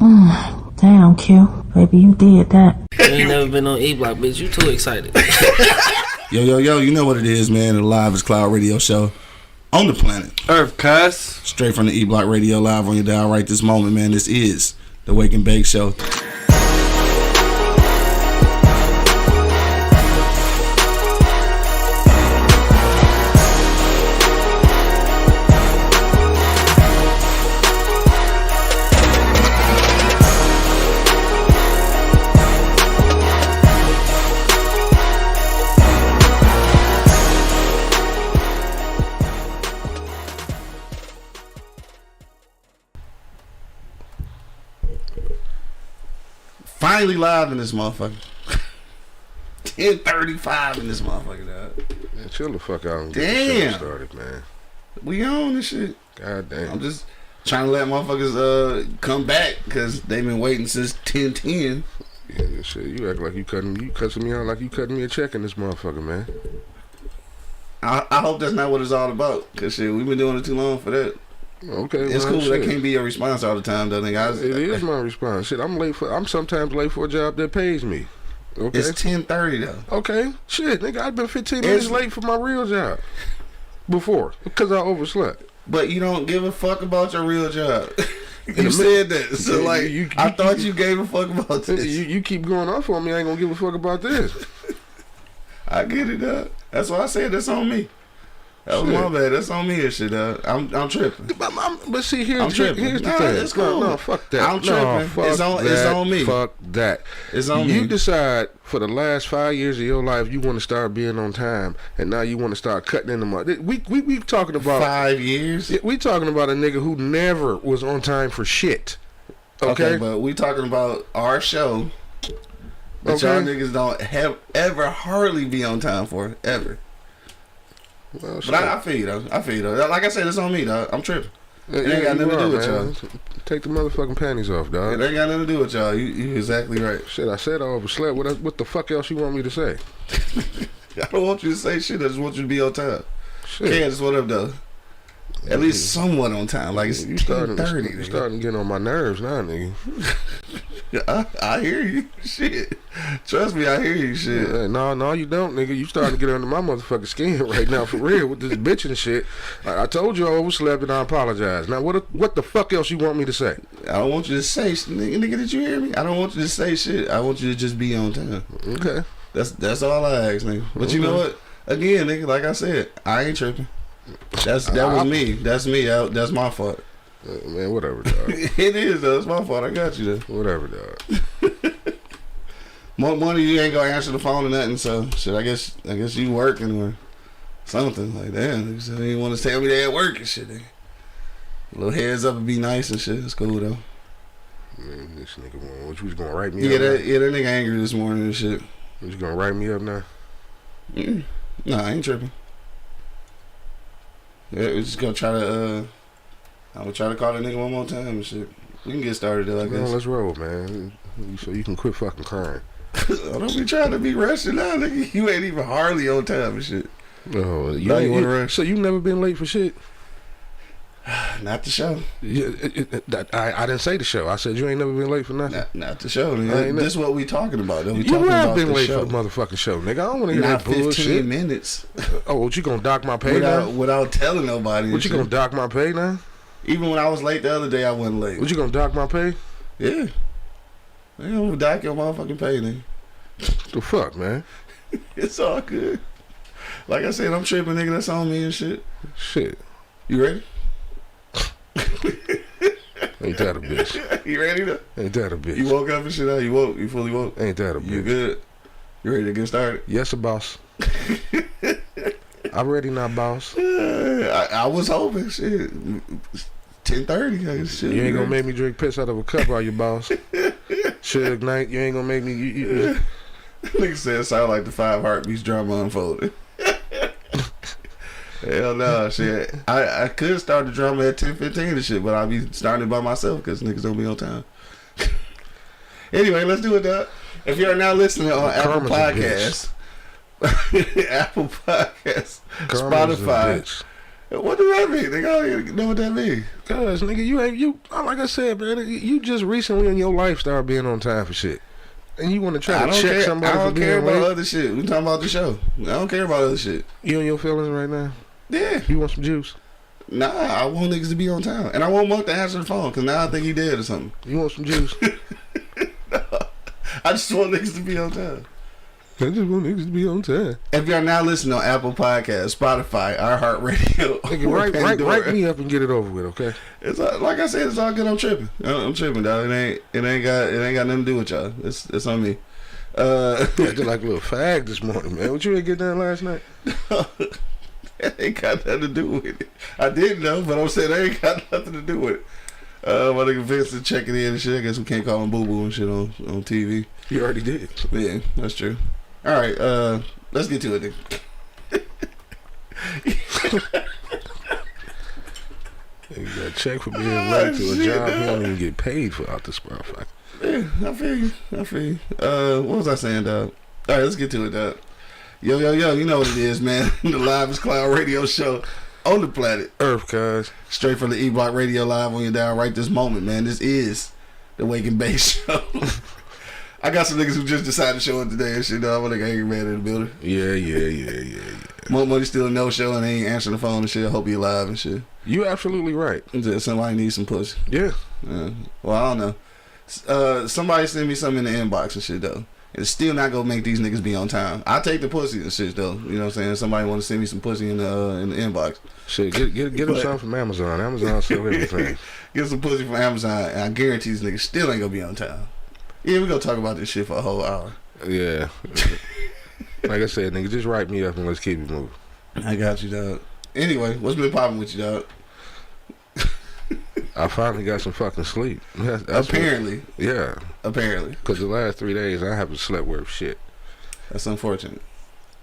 Damn, Q. Baby, you did that. You ain't never been on E-Block, bitch. You too excited. Yo, you know what it is, man. The Live is Cloud radio show on the planet Earth, cuss. Straight from the E-Block Radio, live on your dial right this moment, man. This is the Wake and Bake Show. Finally live in this motherfucker. 10:35 in this motherfucker, dog. Man, chill the fuck out and get the show started, man. We on this shit. God damn. I'm just trying to let motherfuckers come back because they've been waiting since 10:10. Yeah, shit. You act like you cussing me out like you cutting me a check in this motherfucker, man. I hope that's not what it's all about, because shit, we've been doing it too long for that. Okay, it's cool. That can't be your response all the time, though, nigga. It is my response. Shit, I'm sometimes late for a job that pays me. Okay, it's 10:30 though. Okay, shit, nigga, I've been 15 minutes late for my real job before because I overslept. But you don't give a fuck about your real job. You said that, so like I thought you gave a fuck about this. You keep going off on me. I ain't gonna give a fuck about this. I get it, dog. That's why I said that's on me. That was my bad. That's on me and shit, dog. I'm tripping. But see, here's the thing. It's cool. No, fuck that. I'm tripping. It's on me. Fuck that. It's on me. You decide for the last 5 years of your life you want to start being on time, and now you want to start cutting in the money. We talking about 5 years. We talking about a nigga who never was on time for shit. Okay, but we talking about our show. But y'all niggas don't ever hardly be on time for it, ever. Well, but I feel you though. Like I said, it's on me, dog. I'm tripping. It ain't got nothing to do with y'all. Take the motherfucking panties off, dog. It ain't got nothing to do with y'all. You exactly right. Shit, I said I overslept. What the fuck else you want me to say? I don't want you to say shit. I just want you to be on time. Shit. Candace, what up, though? At least somewhat on time. Like it's 10:30. You starting to get on my nerves now, nigga. I hear you. Shit. Trust me, I hear you. Shit. No, you don't, nigga. You starting to get under my motherfucking skin right now, for real, with this bitch and shit. I told you I overslept and I apologize. Now, what the fuck else you want me to say? I don't want you to say, nigga, did you hear me? I don't want you to say shit. I want you to just be on time. Okay. That's all I ask, nigga. But you know what? Again, nigga, like I said, I ain't tripping. That was me. That's me. That's my fault. Man, whatever, dog. It is though. It's my fault. I got you though. Whatever, dog. One of you ain't gonna answer the phone or nothing. So shit. I guess you working or something like that. You ain't want to tell me they at work and shit. A little heads up and be nice and shit. It's cool though. Man, this nigga, what you was gonna write me up? That nigga angry this morning and shit. What you gonna write me up now? Nah, I ain't tripping. Yeah, we're just gonna try to I'm gonna try to call that nigga one more time and shit. We can get started there, I guess. Let's roll, man. So you can quit fucking crying. Don't be trying to be rushing now, nigga. You ain't even hardly on time and shit. Oh, you wanna rush? So you never been late for shit? Not the show. I didn't say the show. I said you ain't never been late for nothing. Not the show. This is what we talking about. You have been late for the motherfucking show, nigga. I don't want to hear that bullshit. 15 minutes. Oh, what you gonna dock my pay now? Without telling nobody. What you gonna dock my pay now? Even when I was late the other day, I wasn't late. What you gonna dock my pay? Yeah. I'm gonna dock your motherfucking pay, nigga. The fuck, man? It's all good. Like I said, I'm tripping, nigga. That's on me and shit. Shit. You ready? Ain't that a bitch? You ready to? Ain't that a bitch? You woke up and shit out? You woke? You fully woke? Ain't that a bitch? You good? You ready to get started? Yes, boss. I'm ready now, boss. I was hoping, shit. 10:30. Shit. You ain't gonna make me drink piss out of a cup, are you, boss? Suge Knight, you ain't gonna make me. Nigga said it sound like the 5 Heartbeats drama unfolded. Hell no, shit. I could start the drama at 10:15 and shit, but I'll be starting it by myself because niggas don't be on time. Anyway, let's do it, dog. If you're now listening on Apple Podcasts, Apple Podcasts, Spotify, What does that mean? Nigga, I don't even know what that means. Cause nigga, you like I said, man, you just recently in your life started being on time for shit. And you want to try to check somebody for being care about late? other shit. We talking about the show. I don't care about other shit. You in your feelings right now? Yeah. You want some juice? Nah, I want niggas to be on time. And I want Monk to answer the phone, because now I think he dead or something. You want some juice? No, I just want niggas to be on time. I just want niggas to be on time. If y'all now listening on Apple Podcasts, Spotify, iHeartRadio, Nigga, write me up and get it over with, okay? It's like I said, it's all good. I'm tripping. I'm tripping, dog. It ain't got nothing to do with y'all. It's on me. I did like a little fag this morning, man. What you ain't get done last night? That ain't got nothing to do with it. I didn't know, but I'm saying that ain't got nothing to do with it. My nigga Vincent checking in and shit. I guess we can't call him Boo Boo and shit on TV. You already did. Yeah, that's true. All right, let's get to it, nigga. You got a check for being late to a job you don't even get paid for out this motherfucker. Yeah, I feel you. What was I saying, dog? All right, let's get to it, dog. Yo, you know what it is, man. The Livest Cloud radio show on the planet Earth, cuz. Straight from the E-Block Radio live on your dial right this moment, man. This is the Wake and Bake show. I got some niggas who just decided to show up today and shit, dog. I'm like, angry man in the building. Yeah. More money still a no-show and they ain't answering the phone and shit. I hope you alive and shit. You absolutely right. Somebody needs some pussy. Yeah. Well, I don't know. Somebody send me something in the inbox and shit, though. It's still not gonna make these niggas be on time. I take the pussy and shit, though. You know what I'm saying? Somebody want to send me some pussy in the inbox. Shit, get them something from Amazon. Amazon sell everything. Get some pussy from Amazon, and I guarantee these niggas still ain't gonna be on time. Yeah, we gonna talk about this shit for a whole hour. Yeah. Like I said, nigga, just write me up and let's keep it moving. I got you, dog. Anyway, what's been popping with you, dog? I finally got some fucking sleep. That's Apparently. Yeah. Apparently. Because the last 3 days I haven't slept worth shit. That's unfortunate.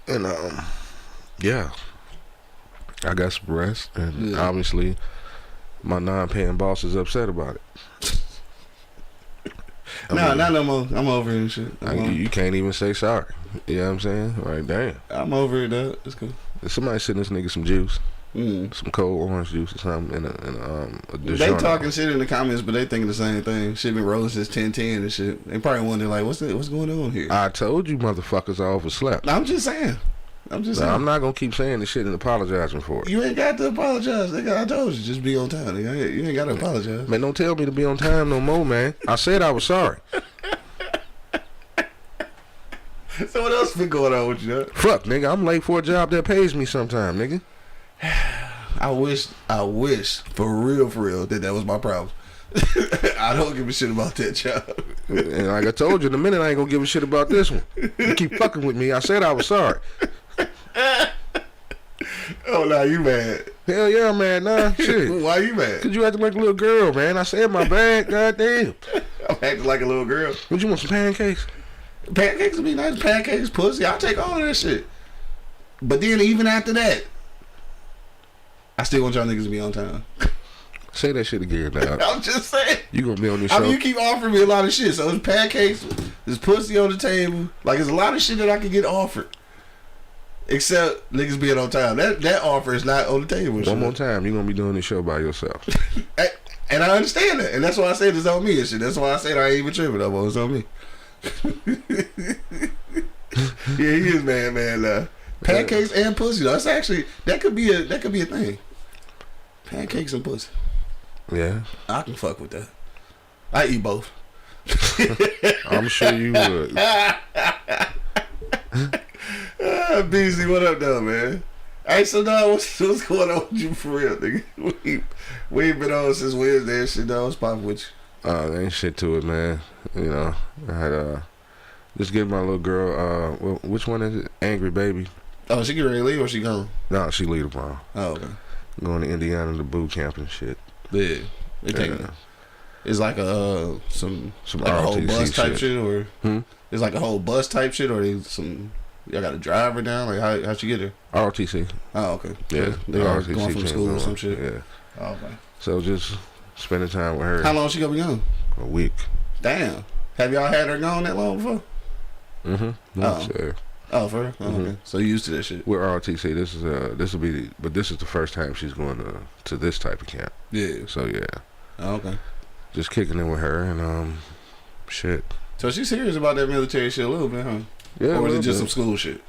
And, yeah. I got some rest. And obviously, my non-paying boss is upset about it. Not no more. I'm over it and shit. You can't even say sorry. You know what I'm saying? Like, damn. I'm over it, dog. It's cool. Somebody send this nigga some juice. Some cold orange juice or something in a They talking shit in the comments, but they thinking the same thing. Shit been rolling since 10:10 and shit. They probably wondering like, what's going on here? I told you motherfuckers I overslept. I'm just saying. I'm not gonna keep saying this shit and apologizing for it. You ain't got to apologize, nigga. I told you, just be on time, nigga. You ain't got to apologize. Man, don't tell me to be on time no more, man. I said I was sorry. So what else been going on with you, dog? Fuck, nigga. I'm late for a job that pays me sometime, nigga. I wish for real that was my problem. I don't give a shit about that job. And like I told you, in a minute I ain't gonna give a shit about this one. You keep fucking with me. I said I was sorry. Oh, now you mad? Hell yeah, I'm mad. Nah, shit. Why you mad? Cause you acting like a little girl, man. I said my bad. Goddamn. I'm acting like a little girl. What, you want some pancakes? Pancakes would be nice. Pancakes, pussy. I'll take all of that shit. But then even after that, I still want y'all niggas to be on time. Say that shit again, dog. I'm just saying. You gonna be on this show? I mean, you keep offering me a lot of shit. So there's pancakes, there's pussy on the table. Like, there's a lot of shit that I can get offered. Except niggas being on time. That offer is not on the table. One more time, you gonna be doing this show by yourself. And I understand that. And that's why I said it's on me and shit. That's why I said I ain't even tripping no more. It's on me. Yeah, he is man. Pancakes and pussy though. That's actually that could be a thing. Pancakes and pussy. Yeah. I can fuck with that. I eat both. I'm sure you would. BZ, what up though, man? Hey, so dog, what's going on with you for real, nigga? We ain't been on since Wednesday and shit, dog. What's poppin' with you? There ain't shit to it, man. You know, I had just give my little girl which one is it? Angry Baby. Oh, she get ready to leave or she gone? No, she leave tomorrow. Oh, okay. Going to Indiana to boot camp and shit. Yeah. They take it. It's like a some like a whole bus type shit or it's like a whole bus type shit or they y'all got to drive her down? Like how'd she get there? ROTC. Oh, okay. Yeah. They are going from school or some shit. Yeah. Oh, okay. So just spending time with her. How long she gonna be gone? A week. Damn. Have y'all had her gone that long before? Mm-hmm. Oh. Yeah. Oh, for real? Oh, okay. So you used to that shit. With ROTC, this is the first time she's going to this type of camp. Yeah. So yeah. Oh, okay. Just kicking it with her and shit. So she's serious about that military shit a little bit, huh? Yeah. Or is it just some school shit?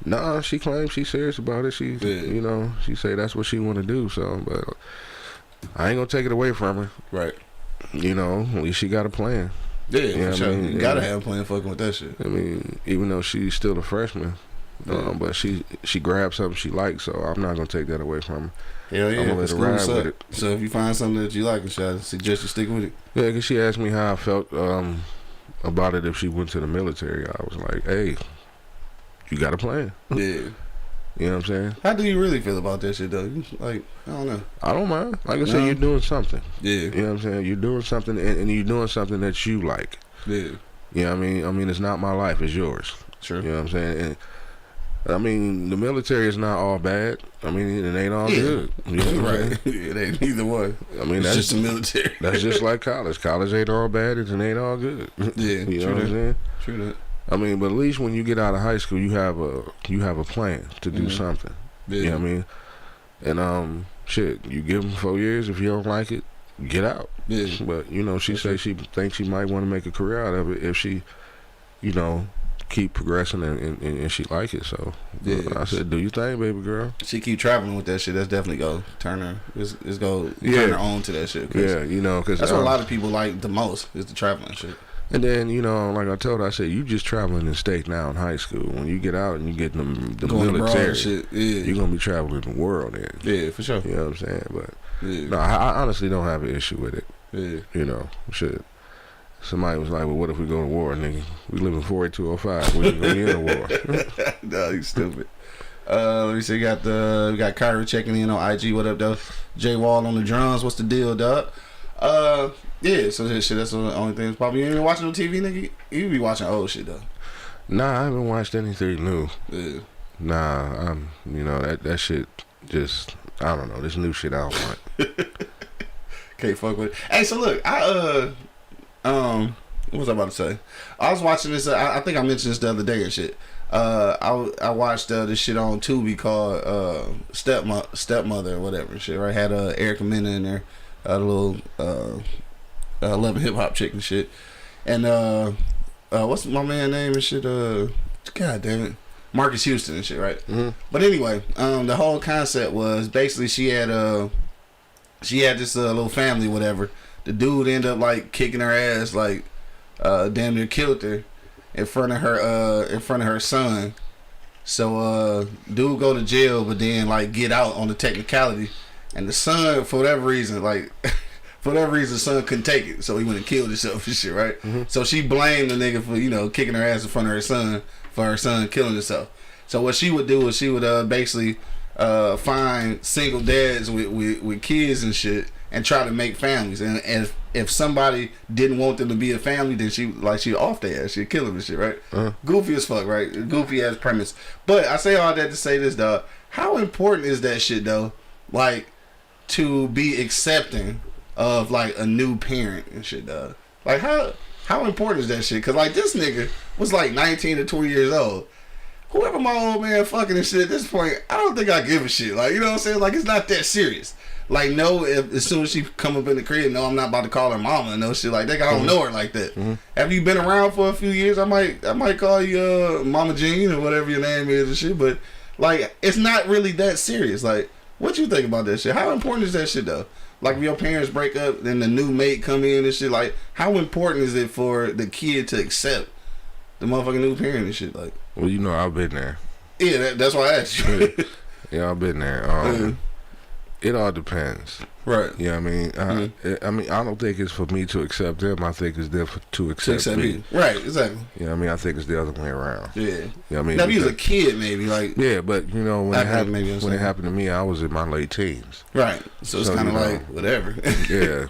Nah, she claims she's serious about it. She, you know, she say that's what she want to do. So, but I ain't gonna take it away from her. Right. You know, at least she got a plan. Yeah, for sure. You gotta have a plan fucking with that shit. I mean, even though she's still a freshman, but she grabbed something she likes, so I'm not gonna take that away from her. Hell yeah, I'm gonna let her ride with it. So if you find something that you like, I suggest you stick with it. Yeah, because she asked me how I felt about it if she went to the military. I was like, hey, you got a plan. Yeah. You know what I'm saying? How do you really feel about that shit, though? Like, I don't know. I don't mind. Like I said, you're doing something. Yeah. You know what I'm saying? You're doing something, and you're doing something that you like. Yeah. You know what I mean? I mean, it's not my life, it's yours. Sure. You know what I'm saying? And, I mean, the military is not all bad. I mean, it ain't all good. You know what I'm right. It ain't neither one. I mean, it's just the military. That's just like college. College ain't all bad, it ain't all good. Yeah. You know what I'm saying? True that. I mean, but at least when you get out of high school, you have a plan to do something. Yeah. You know what I mean? And shit, you give them 4 years. If you don't like it, get out. Yeah. But you know, she say she thinks she might want to make a career out of it if she, you know, keep progressing and she like it. So yeah, I said, do your thing, baby girl. She keep traveling with that shit. That's definitely go turn her. It's go turn her on to that shit. Yeah, you know, because that's what a lot of people like the most is the traveling shit. And then, you know, like I told her, I said, you just traveling in state now in high school. When you get out and you get the military, shit. Yeah. You're going to be traveling the world then. Yeah, for sure. You know what I'm saying? But, no, I honestly don't have an issue with it. Yeah. You know, shit. Somebody was like, well, what if we go to war, nigga? We live in 48205. We ain't going to be in a war. No, you stupid. Let me see. We got Kyrie checking in on IG. What up, though? Jay Wall on the drums. What's the deal, dog? Yeah, so that shit, that's the only thing. Probably you ain't watching no TV, nigga. You be watching old shit though. Nah, I haven't watched anything new. Yeah. Nah, you know that shit just, I don't know, this new shit I don't want. Can't fuck with it. Hey, so look, what was I about to say? I was watching this. I think I mentioned this the other day and shit. I watched this shit on Tubi called Stepmother or whatever and shit. Right, had Erica Mena in there, the little Love and Hip Hop chick and shit. And what's my man name and shit? God damn it, Marcus Houston and shit, right? Mm-hmm. But anyway, the whole concept was basically she had this little family, whatever. The dude ended up like kicking her ass, like damn near killed her in front of her son. So dude go to jail, but then like get out on the technicality, and the son for whatever reason the son couldn't take it, so he went and killed himself and shit, right? Mm-hmm. So she blamed the nigga for, you know, kicking her ass in front of her son for her son killing himself. So what she would do is she would basically find single dads with kids and shit and try to make families. And if somebody didn't want them to be a family, then she off their ass, she'd kill them and shit, right? Uh-huh. Goofy as fuck, right? Goofy ass premise. But I say all that to say this, dog. How important is that shit though? Like, to be accepting of like a new parent and shit, dog. Like how important is that shit? Cause like this nigga was like 19 or 20 years old. Whoever my old man fucking and shit at this point, I don't think I give a shit. Like, you know what I'm saying? Like, it's not that serious. Like, no, if as soon as she come up in the crib, no, I'm not about to call her mama and no shit like that. I don't know her like that. Mm-hmm. After you been around for a few years, I might call you Mama Jean or whatever your name is and shit. But like, it's not really that serious. Like, what you think about that shit? How important is that shit though? Like, if your parents break up, then the new mate come in and shit. Like, how important is it for the kid to accept the motherfucking new parent and shit? Like, well, you know, I've been there. Yeah, that's why I asked you. Yeah, I've been there. It all depends. Right. You know what I mean? I mean, I don't think it's for me to accept them. I think it's them to accept me. Right, exactly. You know what I mean? I think it's the other way around. Yeah. You know what I mean? Now, if you was a kid, maybe, like... Yeah, but, you know, when it happened to me, I was in my late teens. Right. So it's kind of like, whatever. Yeah.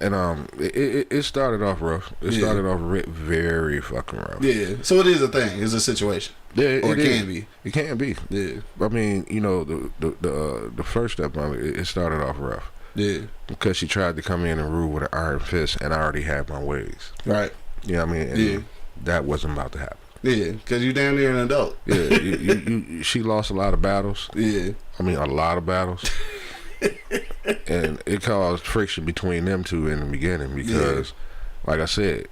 And it started off rough. It started off very fucking rough. Yeah. So it is a thing. It's a situation. Yeah, or it can be. It can be. Yeah. I mean, you know, the first step of it started off rough. Yeah. Because she tried to come in and rule with an iron fist, and I already had my ways. Right. You know what I mean? And that wasn't about to happen. Yeah, because you damn near an adult. Yeah, she lost a lot of battles. Yeah. I mean, a lot of battles. And it caused friction between them two in the beginning because, like I said,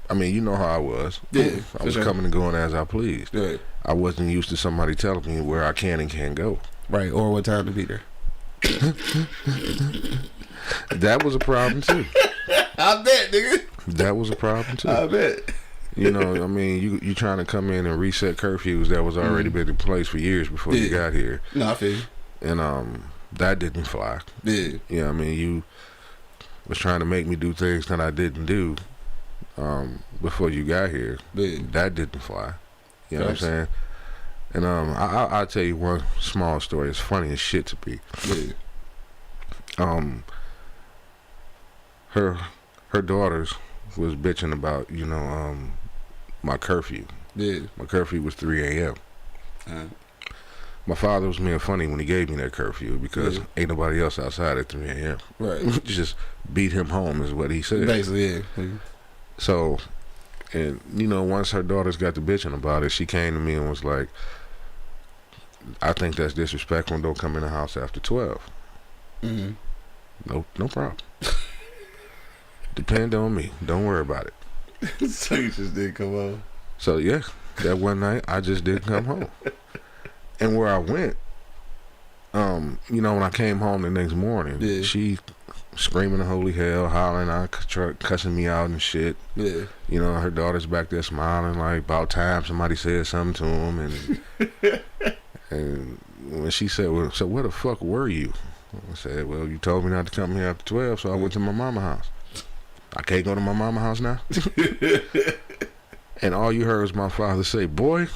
I mean, you know how I was. Yeah, I was coming and going as I pleased. Right. I wasn't used to somebody telling me where I can and can't go. Right, or what time to be there. That was a problem too. I bet, nigga. That was a problem too. I bet. You know, I mean, you trying to come in and reset curfews that was already been in place for years before you got here. No, I feel you. And that didn't fly. Yeah. You know what I mean? You was trying to make me do things that I didn't do before you got here. Yeah. That didn't fly. You know what I'm saying? And I'll tell you one small story. It's funny as shit to me. Yeah. Her daughters was bitching about, you know, my curfew. Yeah. My curfew was 3 a.m. My father was being funny when he gave me that curfew because ain't nobody else outside at 3 a.m. Right. Just beat him home is what he said. Basically, yeah. So, and you know, once her daughters got to bitching about it, she came to me and was like, I think that's disrespectful and don't come in the house after 12. Mm-hmm. No problem. Depend on me. Don't worry about it. So you just didn't come home. So yeah, that one night I just didn't come home. And where I went, you know, when I came home the next morning, she screaming the holy hell, hollering out, cussing me out and shit. Yeah. You know, her daughter's back there smiling like about time somebody said something to him. And when she said, well, so where the fuck were you? I said, well, you told me not to come here after 12, so I went to my mama's house. I can't go to my mama's house now? And all you heard was my father say, boy,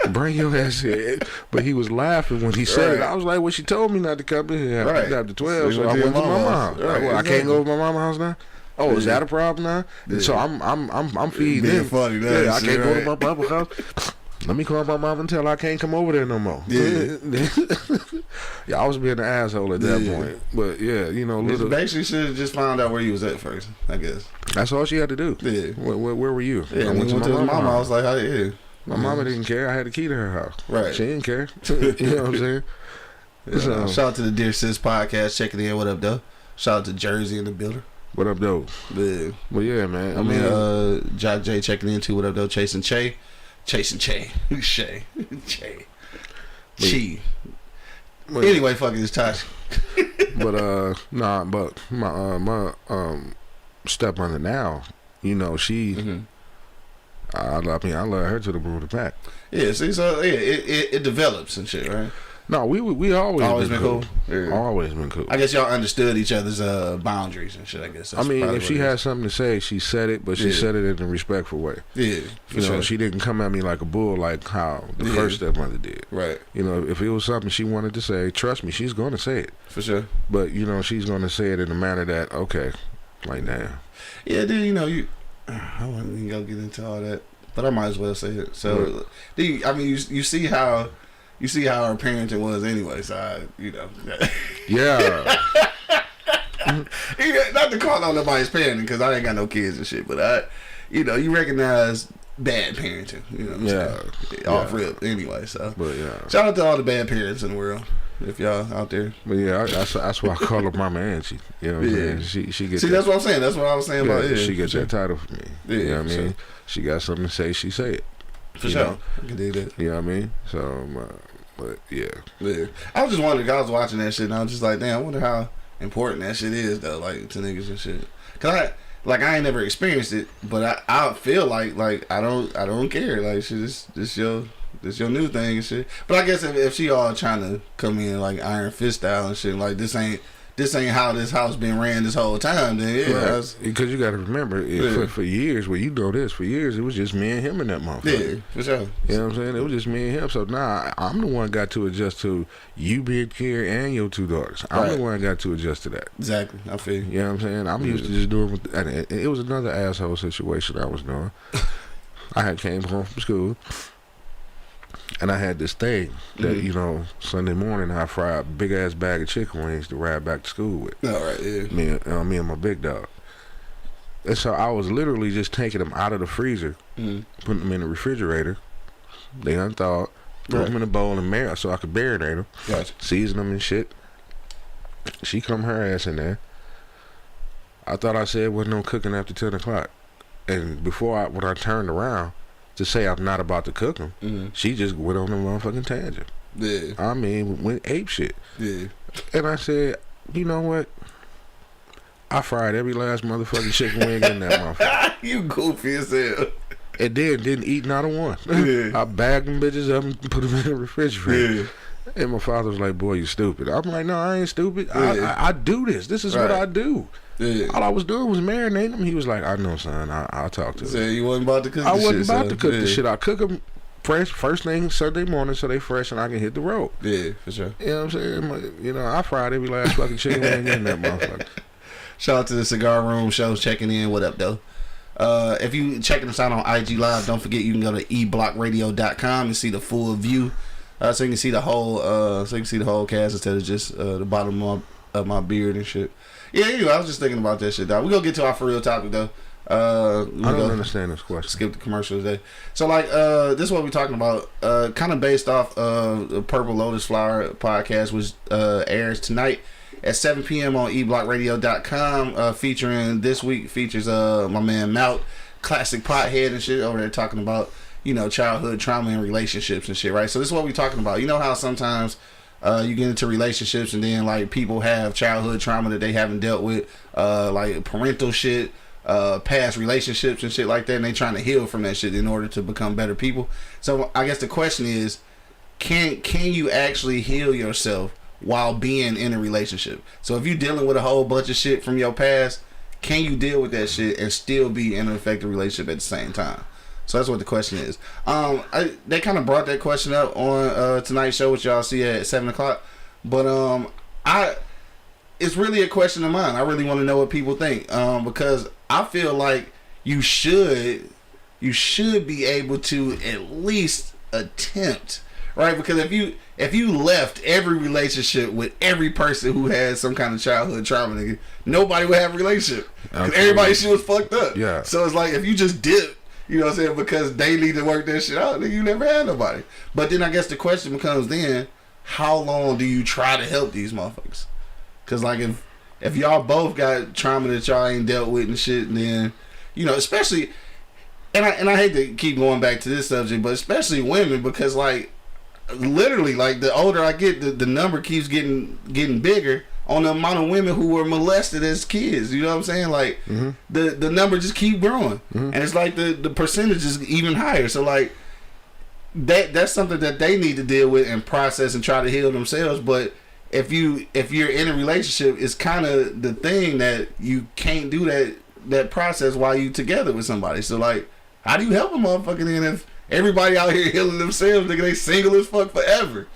bring your ass here. But he was laughing when he said it. I was like, well, she told me not to come in here after 12, so I went to my mama's house. Like, well, I can't go to my mama's house now? Oh, is that a problem now? Yeah. So I'm feeding him. Funny, yeah, I can't go to my mama's house. Let me call my mom and tell her I can't come over there no more. Yeah. Yeah, I was being an asshole at that point. But yeah, you know, basically should have just found out where you was at first, I guess. That's all she had to do. Yeah. Where were you? Yeah, I went to my mama. I was like, my mama didn't care. I had the key to her house. Right. She didn't care. You know what I'm saying? Shout out to the Dear Sis podcast checking in. What up, though? Shout out to Jersey in the building. What up, though? Yeah. Well, yeah, man. I mean, Jock J checking in too. What up, though? Chasing Che. Who's Shay? Che. Chi. Anyway, fucking this Tosh. But but my stepmother now, you know, she I love her to the moon and back. Yeah, see, so yeah, it develops and shit, right? No, we always been cool. Yeah. Always been cool. I guess y'all understood each other's boundaries and shit. I guess. I mean, if she had something to say, she said it, but she said it in a respectful way. Yeah, you know, she didn't come at me like a bull, like how the first stepmother did. Right. You know, if it was something she wanted to say, trust me, she's going to say it. For sure. But you know, she's going to say it in a manner that like now. Yeah, dude. You know, I wouldn't even go get into all that, but I might as well say it. So, dude, I mean, you see how. You see how our parenting was anyway, so you know. Yeah. Not to call on nobody's parenting because I ain't got no kids and shit, but you recognize bad parenting. You know what I'm saying? Off rip anyway. So, but yeah. Shout out to all the bad parents in the world. If y'all out there. But yeah, that's why I call her Mama Angie. You know what I'm saying? She gets. See, that's what I'm saying. That's what I was saying about it. She gets that title for me. Yeah, you know what I mean? She got something to say, she say it. For sure. I can do that. You know what I mean? So, but yeah. I was just wondering, I was watching that shit and I was just like, damn, I wonder how important that shit is though, like to niggas and shit. Cause I ain't never experienced it, but I feel like I don't care. Like shit, this your new thing and shit. But I guess if she all trying to come in like Iron Fist style and shit, like this ain't how this house been ran this whole time, then because you got to remember for years, well, you know this, for years it was just me and him in that motherfucker. Yeah, for sure. You know what I'm saying? It was just me and him. So now I'm the one got to adjust to you being here and your two daughters. I'm the one got to adjust to that. Exactly. I feel you. You know what I'm saying? I'm used to just doing and it was another asshole situation I was doing. I had came home from school. And I had this thing that, you know, Sunday morning I fried a big ass bag of chicken wings to ride back to school with. All right, yeah. Me and my big dog. And so I was literally just taking them out of the freezer, putting them in the refrigerator. They unthawed, threw them in a bowl and so I could marinate them, Gotcha. season them and shit. She come her ass in there. I thought I said wasn't no cooking after 10 o'clock. And when I turned around to say I'm not about to cook them, she just went on a motherfucking tangent. Yeah. I mean, went ape shit. Yeah. And I said, you know what? I fried every last motherfucking chicken wing in that motherfucker. You goofy as hell. And then didn't eat not a one. Yeah. I bagged them bitches up and put them in the refrigerator. Yeah. And my father was like, boy, you stupid. I'm like, no, I ain't stupid. Yeah. I do this. This is what I do. Yeah. All I was doing was marinating them. He was like, I know, son. I'll talk to him. So you wasn't about to cook I the shit, wasn't about son. to cook the shit. I cook them fresh first thing Sunday morning so they fresh and I can hit the road. Yeah, for sure. You know what I'm saying? You know, I fried every last fucking chicken wing in that motherfucker. Shout out to the Cigar Room shows checking in. What up, though? If you checking us out on IG Live, don't forget you can go to eblockradio.com and see the full view, so you can see the whole, cast instead of just the bottom of my beard and shit. Yeah, anyway, I was just thinking about that shit, dog. We gonna get to our for real topic though. I don't understand this question. Skip the commercials today. So like, this is what we're talking about. Kind of based off of the Purple Lotus Flower podcast, which airs tonight at 7 p.m. on eblockradio.com. This week features my man Mount, classic pothead and shit over there talking about, you know, childhood trauma and relationships and shit, right? So this is what we're talking about. You know how sometimes you get into relationships and then like people have childhood trauma that they haven't dealt with, like parental shit, past relationships and shit like that, and they trying to heal from that shit in order to become better people. So I guess the question is, can you actually heal yourself while being in a relationship? So if you're dealing with a whole bunch of shit from your past, can you deal with that shit and still be in an effective relationship at the same time? So that's what the question is. They kind of brought that question up on tonight's show, which y'all see at 7 o'clock. But it's really a question of mine. I really want to know what people think, because I feel like you should be able to at least attempt, right? Because if you left every relationship with every person who had some kind of childhood trauma, nigga, nobody would have a relationship. Because everybody shit was fucked up. Yeah. So it's like if you just dip, you know what I'm saying, because they need to work that shit out, then you never had nobody. But then I guess the question becomes then, how long do you try to help these motherfuckers? Because like if y'all both got trauma that y'all ain't dealt with and shit, and then, you know, especially, and I hate to keep going back to this subject, but especially women, because like literally, like the older I get, the number keeps getting bigger on the amount of women who were molested as kids. You know what I'm saying? Like the number just keep growing, and it's like the percentage is even higher. So like that's something that they need to deal with and process and try to heal themselves. But if you're in a relationship, it's kind of the thing that you can't do that process while you together with somebody. So like, how do you help a motherfucker then if everybody out here healing themselves, nigga, they single as fuck forever?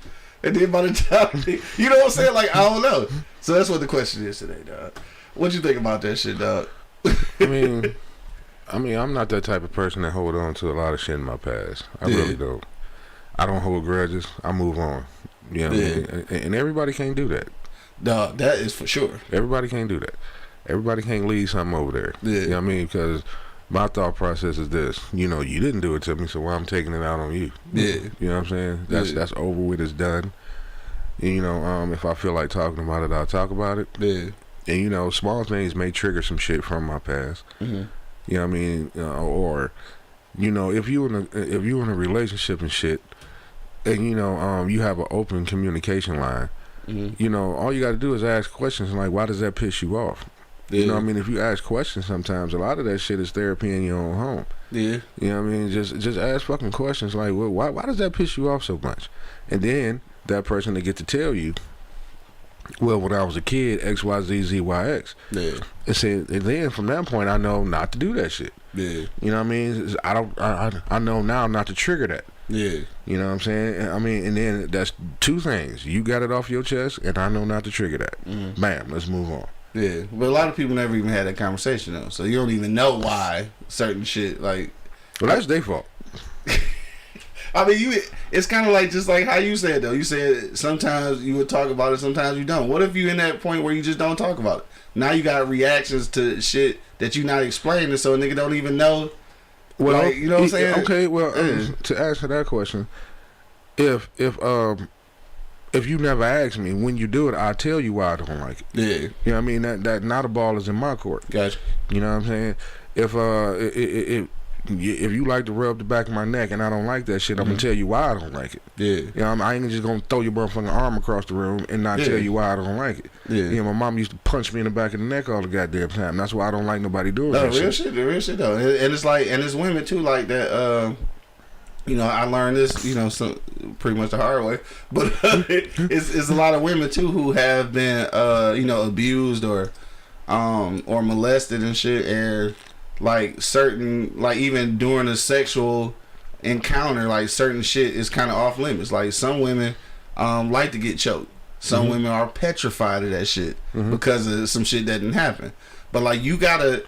And then by the time, you know what I'm saying? Like, I don't know. So that's what the question is today, dog. What you think about that shit, dog? I mean, I'm not that type of person that hold on to a lot of shit in my past. I really don't. I don't hold grudges. I move on. You know what I mean? And everybody can't do that. Dog, that is for sure. Everybody can't do that. Everybody can't leave something over there. Yeah. You know what I mean? Because my thought process is this. You know, you didn't do it to me, so why I'm taking it out on you. Yeah. You know what I'm saying? That's over with. It's done. And, you know, if I feel like talking about it, I'll talk about it. Yeah. And, you know, small things may trigger some shit from my past. You know what I mean? Or, you know, if you in a relationship and shit, and, you know, you have an open communication line, you know, all you got to do is ask questions like, why does that piss you off? You know what I mean? If you ask questions sometimes, a lot of that shit is therapy in your own home. Yeah. You know what I mean? Just ask fucking questions like, well, why does that piss you off so much? And then that person to get to tell you, well, when I was a kid, X, Y, Z, Z, Y, X. Yeah. And then from that point, I know not to do that shit. Yeah. You know what I mean? I know now not to trigger that. Yeah. You know what I'm saying? I mean, and then that's two things. You got it off your chest, and I know not to trigger that. Bam, let's move on. Yeah, but a lot of people never even had that conversation though, so you don't even know why certain shit like. Well, that's their fault. I mean, it's kind of like just like how you said though. You said sometimes you would talk about it, sometimes you don't. What if you in that point where you just don't talk about it? Now you got reactions to shit that you not explaining, so a nigga don't even know. Well, like, you know what I'm saying? Okay, well, to answer that question, if you never ask me, when you do it, I'll tell you why I don't like it. Yeah. You know what I mean? That now the ball is in my court. Gotcha. You know what I'm saying? If you like to rub the back of my neck and I don't like that shit, I'm gonna tell you why I don't like it. Yeah. You know, I ain't just gonna throw your motherfucking arm across the room and not tell you why I don't like it. Yeah. You know, my mom used to punch me in the back of the neck all the goddamn time. That's why I don't like nobody doing that real shit. The real shit though. And it's like, and it's women too like that. You know, I learned this, you know, pretty much the hard way. But it's a lot of women too who have been, you know, abused or molested and shit, and like certain, like even during a sexual encounter, like certain shit is kind of off limits. Like some women like to get choked. Some women are petrified of that shit because of some shit that didn't happen. But like you gotta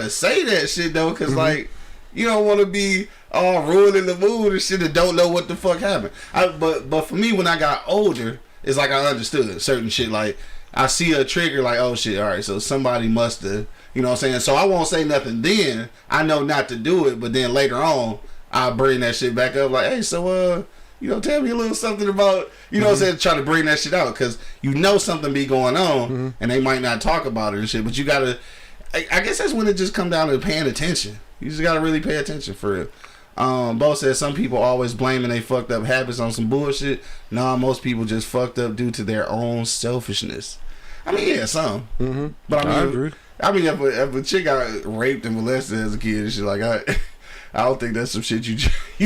say that shit though, cause like you don't want to be all ruining the mood and shit and don't know what the fuck happened. But for me, when I got older, it's like I understood certain shit. Like I see a trigger, like, oh shit, all right, so somebody must have, you know what I'm saying? So I won't say nothing then. I know not to do it, but then later on, I'll bring that shit back up, like, hey, so you know, tell me a little something about, you know what I'm saying, try to bring that shit out, because you know something be going on, and they might not talk about it and shit, but you gotta, I guess that's when it just come down to paying attention. You just gotta really pay attention for real. Bo said some people always blaming they fucked up habits on some bullshit. Nah, most people just fucked up due to their own selfishness. I mean, yeah, some. But I agree. I mean, if a chick got raped and molested as a kid and shit, like I don't think that's some shit you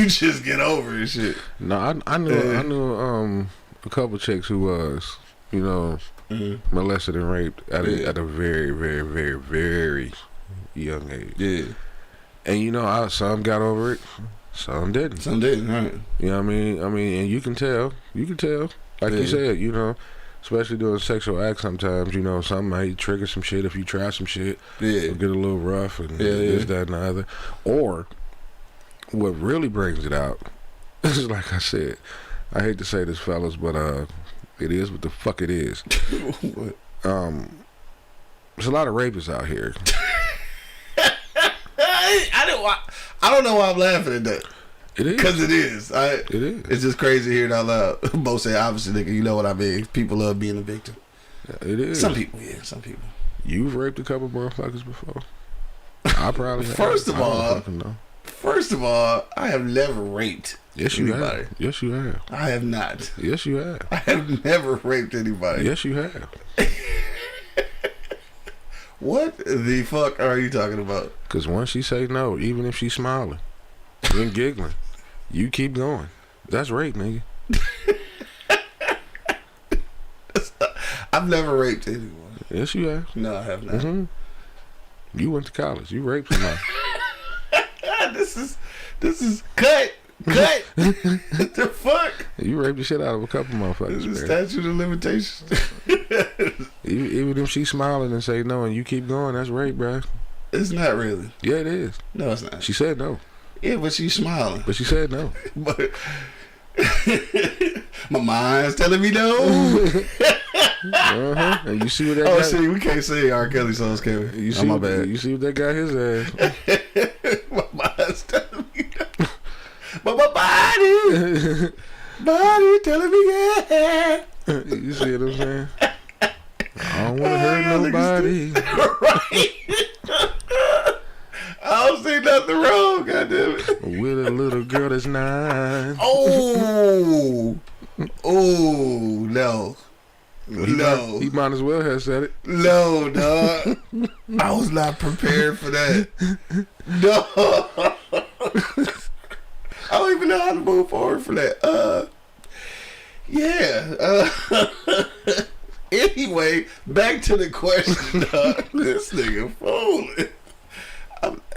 just get over and shit. No, I knew a couple chicks who was, you know, molested and raped at a very, very, very, very young age. Yeah. And you know, some got over it, some didn't. Some didn't, right? You know what I mean, and you can tell, like you said, you know, especially doing sexual acts. Sometimes, you know, some might trigger some shit if you try some shit. Yeah, it'll get a little rough and this, that, and the other. Or what really brings it out is, like I said, I hate to say this, fellas, but it is what the fuck it is. What? There's a lot of rapists out here. I don't know why I'm laughing at that. It is. Because it is. It is. It's just crazy hearing out loud. Both say, obviously, nigga, you know what I mean. People love being a victim. Yeah, it is. Some people, yeah, some people. You've raped a couple motherfuckers before. I probably have. First of all, I have never raped anybody. Yes, you have. I have not. Yes, you have. I have never raped anybody. Yes, you have. What the fuck are you talking about? Because once she say no, even if she's smiling and giggling, you keep going. That's rape, nigga. I've never raped anyone. Yes, you have. No, I have not. You went to college. You raped somebody. This is cut. What the fuck? You raped the shit out of a couple motherfuckers. This is statute of limitations. Even if she's smiling and say no and you keep going, that's rape, bro. It's not really. Yeah, it is. No, it's not. She said no. Yeah, but she's smiling. But she said no. But my mind's telling me no. And you see what that guy... Oh, see, we can't say R. Kelly songs, can we? You see my bad. You see what that got his ass. My mind's telling me no. But my body telling me yeah. You see what I'm saying? I don't want to hurt nobody. Right. I don't see nothing wrong, goddammit. With a little girl that's 9. Oh, no. No. He might as well have said it. No, dog. I was not prepared for that. No. I don't even know how to move forward for that. Yeah. Anyway, back to the question, dog. This nigga fooling.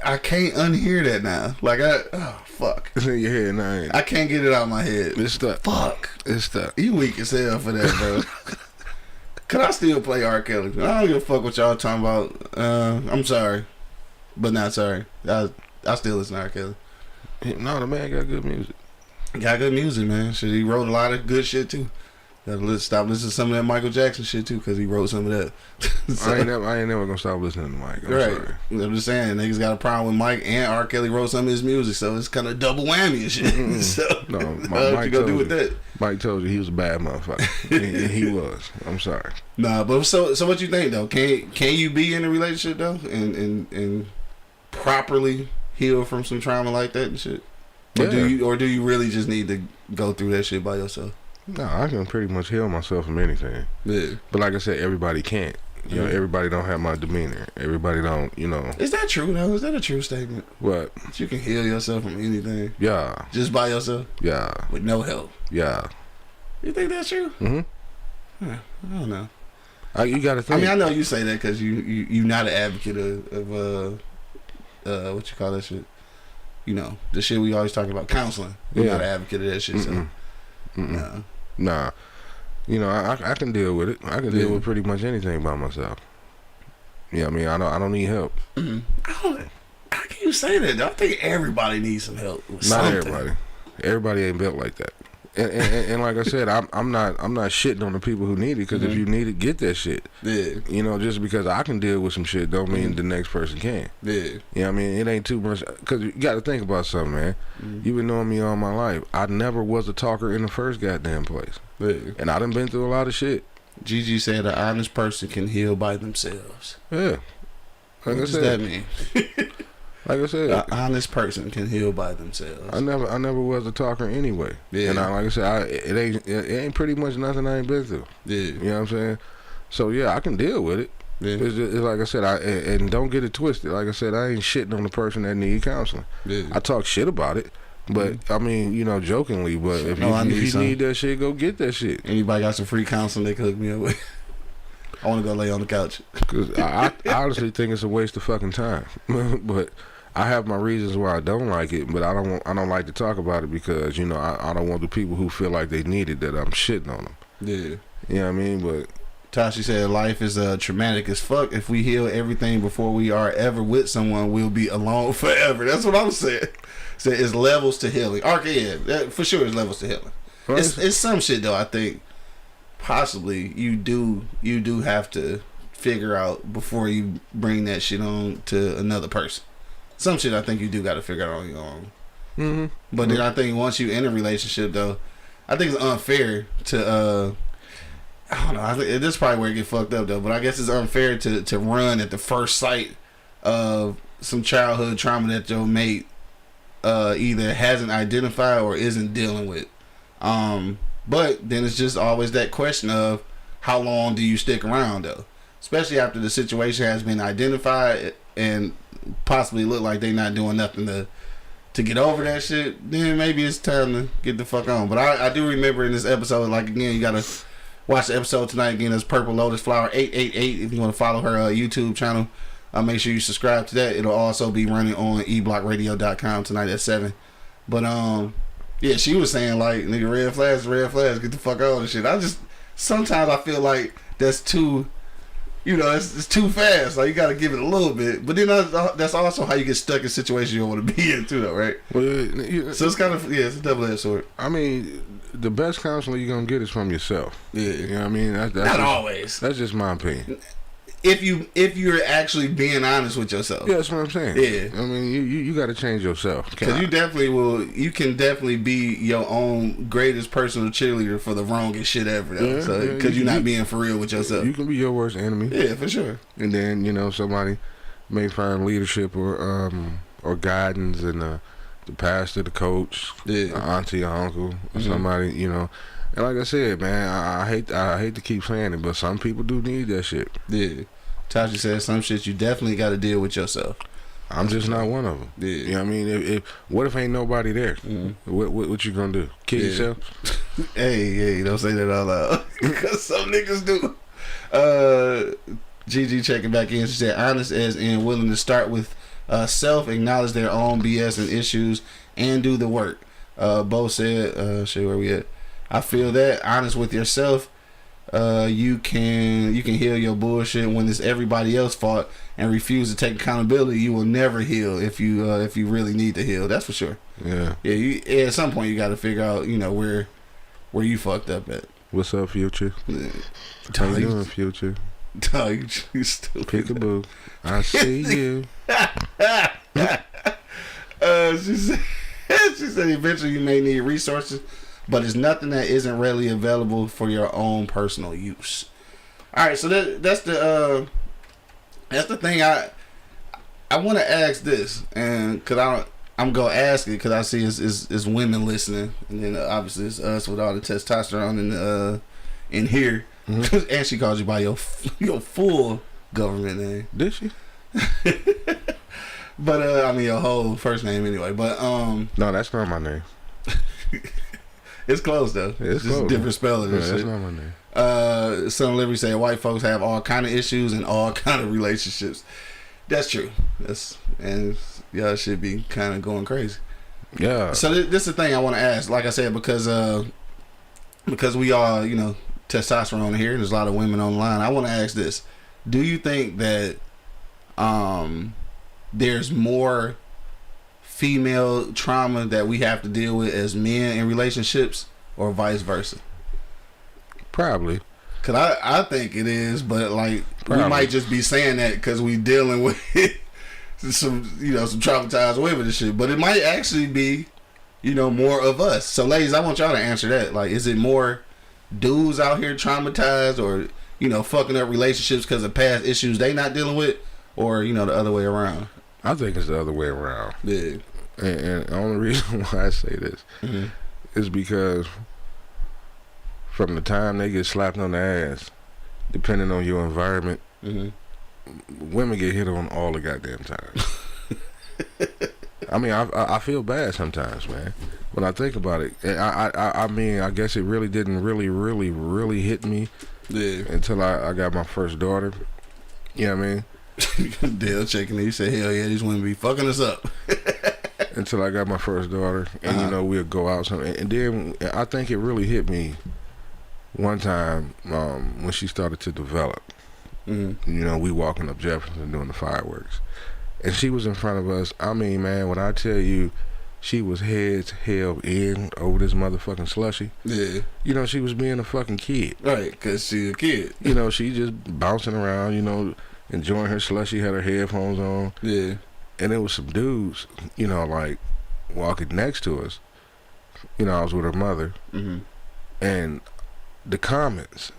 I can't unhear that now. Like, oh, fuck. It's in your head now. I can't get it out of my head. It's stuck. Fuck. It's stuck. You weak as hell for that, bro. Could I still play R. Kelly? I don't give a fuck what y'all talking about. I'm sorry. But not sorry. I still listen to R. Kelly. No, the man got good music. Got good music, man. Shit, he wrote a lot of good shit too. Gotta stop listening to some of that Michael Jackson shit too, because he wrote some of that. So, I ain't never gonna stop listening to Mike. I'm sorry. I'm just saying, niggas got a problem with Mike, and R. Kelly wrote some of his music, so it's kind of double whammy and shit. So, no, what you gonna do with that? Mike told you he was a bad motherfucker. he was. I'm sorry. Nah, but so what you think though? Can you be in a relationship though, and properly heal from some trauma like that and shit? Or do you really just need to go through that shit by yourself? No, I can pretty much heal myself from anything. Yeah. But like I said, everybody can't. You know, everybody don't have my demeanor. Everybody don't, you know. Is that true though? Is that a true statement? What? That you can heal yourself from anything? Yeah. Just by yourself? Yeah. With no help? Yeah. You think that's true? Mm-hmm. Huh, I don't know. You gotta think. I mean, I know you say that because you're not an advocate of what you call that shit? You know, the shit we always talk about, counseling. You're not an advocate of that shit, so. Nah. You know, I can deal with it. I can deal with pretty much anything by myself. Yeah, I mean, I don't need help. Mm-hmm. How can you say that? I think everybody needs some help with Not something. everybody. Everybody ain't built like that. And like I said, I'm not shitting on the people who need it, because if you need it, get that shit. Yeah. You know, just because I can deal with some shit don't mean the next person can. Yeah. You know what I mean? It ain't too much, because you got to think about something, man. You've been knowing me all my life. I never was a talker in the first goddamn place. Yeah. And I done been through a lot of shit. Gigi said an honest person can heal by themselves. Yeah. What does that mean? Like I said, an honest person can heal by themselves. I never was a talker anyway. Yeah. And like I said, it ain't pretty much nothing I ain't been through. Yeah. You know what I'm saying? So yeah, I can deal with it. Yeah. It's like I said, and don't get it twisted. Like I said, I ain't shitting on the person that need counseling. Yeah. I talk shit about it, but I mean, you know, jokingly. But if you need that shit, go get that shit. Anybody got some free counseling they can hook me up with? I want to go lay on the couch. Because I honestly think it's a waste of fucking time. But I have my reasons why I don't like it, but I don't like to talk about it because, you know, I don't want the people who feel like they need it that I'm shitting on them. Yeah. You know what I mean? But Tashi said life is traumatic as fuck. If we heal everything before we are ever with someone, we'll be alone forever. That's what I'm saying. So it's levels to healing. Okay, yeah, for sure it's levels to healing. Right. It's some shit though, I think possibly you do have to figure out before you bring that shit on to another person. Some shit I think you do got to figure out on your own. Mm-hmm. But then I think once you in a relationship though, I think it's unfair to I don't know. I think this is probably where it get fucked up though. But I guess it's unfair to run at the first sight of some childhood trauma that your mate either hasn't identified or isn't dealing with. But then it's just always that question of how long do you stick around though, especially after the situation has been identified and possibly look like they not doing nothing to get over that shit. Then maybe it's time to get the fuck on. But I do remember in this episode, like again, you gotta watch the episode tonight again. It's Purple Lotus Flower 888. If you want to follow her YouTube channel, make sure you subscribe to that. It'll also be running on eblockradio.com tonight at 7. But yeah, she was saying like, nigga, red flags, get the fuck on and shit. Sometimes I feel like that's too, you know, it's too fast. Like you got to give it a little bit. But then that's also how you get stuck in situations you don't want to be in too, though, right? Well, so it's kind of it's a double-edged sword. I mean, the best counseling you're gonna get is from yourself. Yeah, you know what I mean. That's not always. That's just my opinion. If you're actually being honest with yourself. Yeah, that's what I'm saying. Yeah. I mean, you got to change yourself. Because you can definitely be your own greatest personal cheerleader for the wrongest shit ever. Though. Yeah, so because you're not being for real with yourself. You can be your worst enemy. Yeah, for sure. And then, you know, somebody may find leadership or guidance in the pastor, the coach, the auntie or uncle, or somebody, you know. And like I said, man, I hate to keep saying it, but some people do need that shit. Yeah. Tasha said some shit you definitely got to deal with yourself. I'm just not one of them. Yeah. You know what I mean? What if ain't nobody there? Mm-hmm. What you gonna do? Kill yourself? Hey, don't say that out loud. Because some niggas do. Gigi checking back in. She said, honest as in willing to start with self, acknowledge their own BS and issues, and do the work. Bo said, shit, where we at? I feel that honest with yourself you can heal your bullshit when it's everybody else's fault and refuse to take accountability. You will never heal if you really need to heal. That's for sure. Yeah. Yeah. At some point, you got to figure out, where you fucked up at. What's up, Future? How you doing, Future? Dog, you stupid. Peekaboo. I see you. She said eventually you may need resources, but it's nothing that isn't readily available for your own personal use. All right, so that's the thing. I want to ask this, and because I'm gonna ask it because I see it's women listening, and then obviously it's us with all the testosterone in here. Mm-hmm. And she calls you by your full government name. Did she? But I mean your whole first name anyway. But no, that's not my name. It's close though. Yeah, it's just close. Different spelling. Yeah, that's not my name. Son of Liberty say white folks have all kind of issues and all kind of relationships. That's true. And y'all should be kind of going crazy. Yeah. So this is the thing I want to ask. Like I said, because we all testosterone here, and there's a lot of women online. I want to ask this: do you think that there's more female trauma that we have to deal with as men in relationships, or vice versa? Probably. Cause I think it is, but like Probably. We might just be saying that because we dealing with some traumatized women and shit. But it might actually be, more of us. So ladies, I want y'all to answer that. Like, is it more dudes out here traumatized, or fucking up relationships because of past issues they not dealing with, or the other way around? I think it's the other way around. Yeah. And the only reason why I say this is because from the time they get slapped on the ass, depending on your environment, women get hit on all the goddamn time. I mean, I feel bad sometimes, man. When I think about it, I mean, I guess it really didn't really hit me until I got my first daughter. You know what I mean? Dale checking it. He said, hell yeah, these women be fucking us up. Until I got my first daughter, and we'll go out something. And then I think it really hit me one time when she started to develop. We walking up Jefferson doing the fireworks, and she was in front of us. I mean, man, when I tell you, she was heads held in over this motherfucking slushy. Yeah. She was being a fucking kid. Right, because she a kid. She just bouncing around, enjoying her slushy, had her headphones on. Yeah. And there was some dudes, like walking next to us. I was with her mother. And the comments,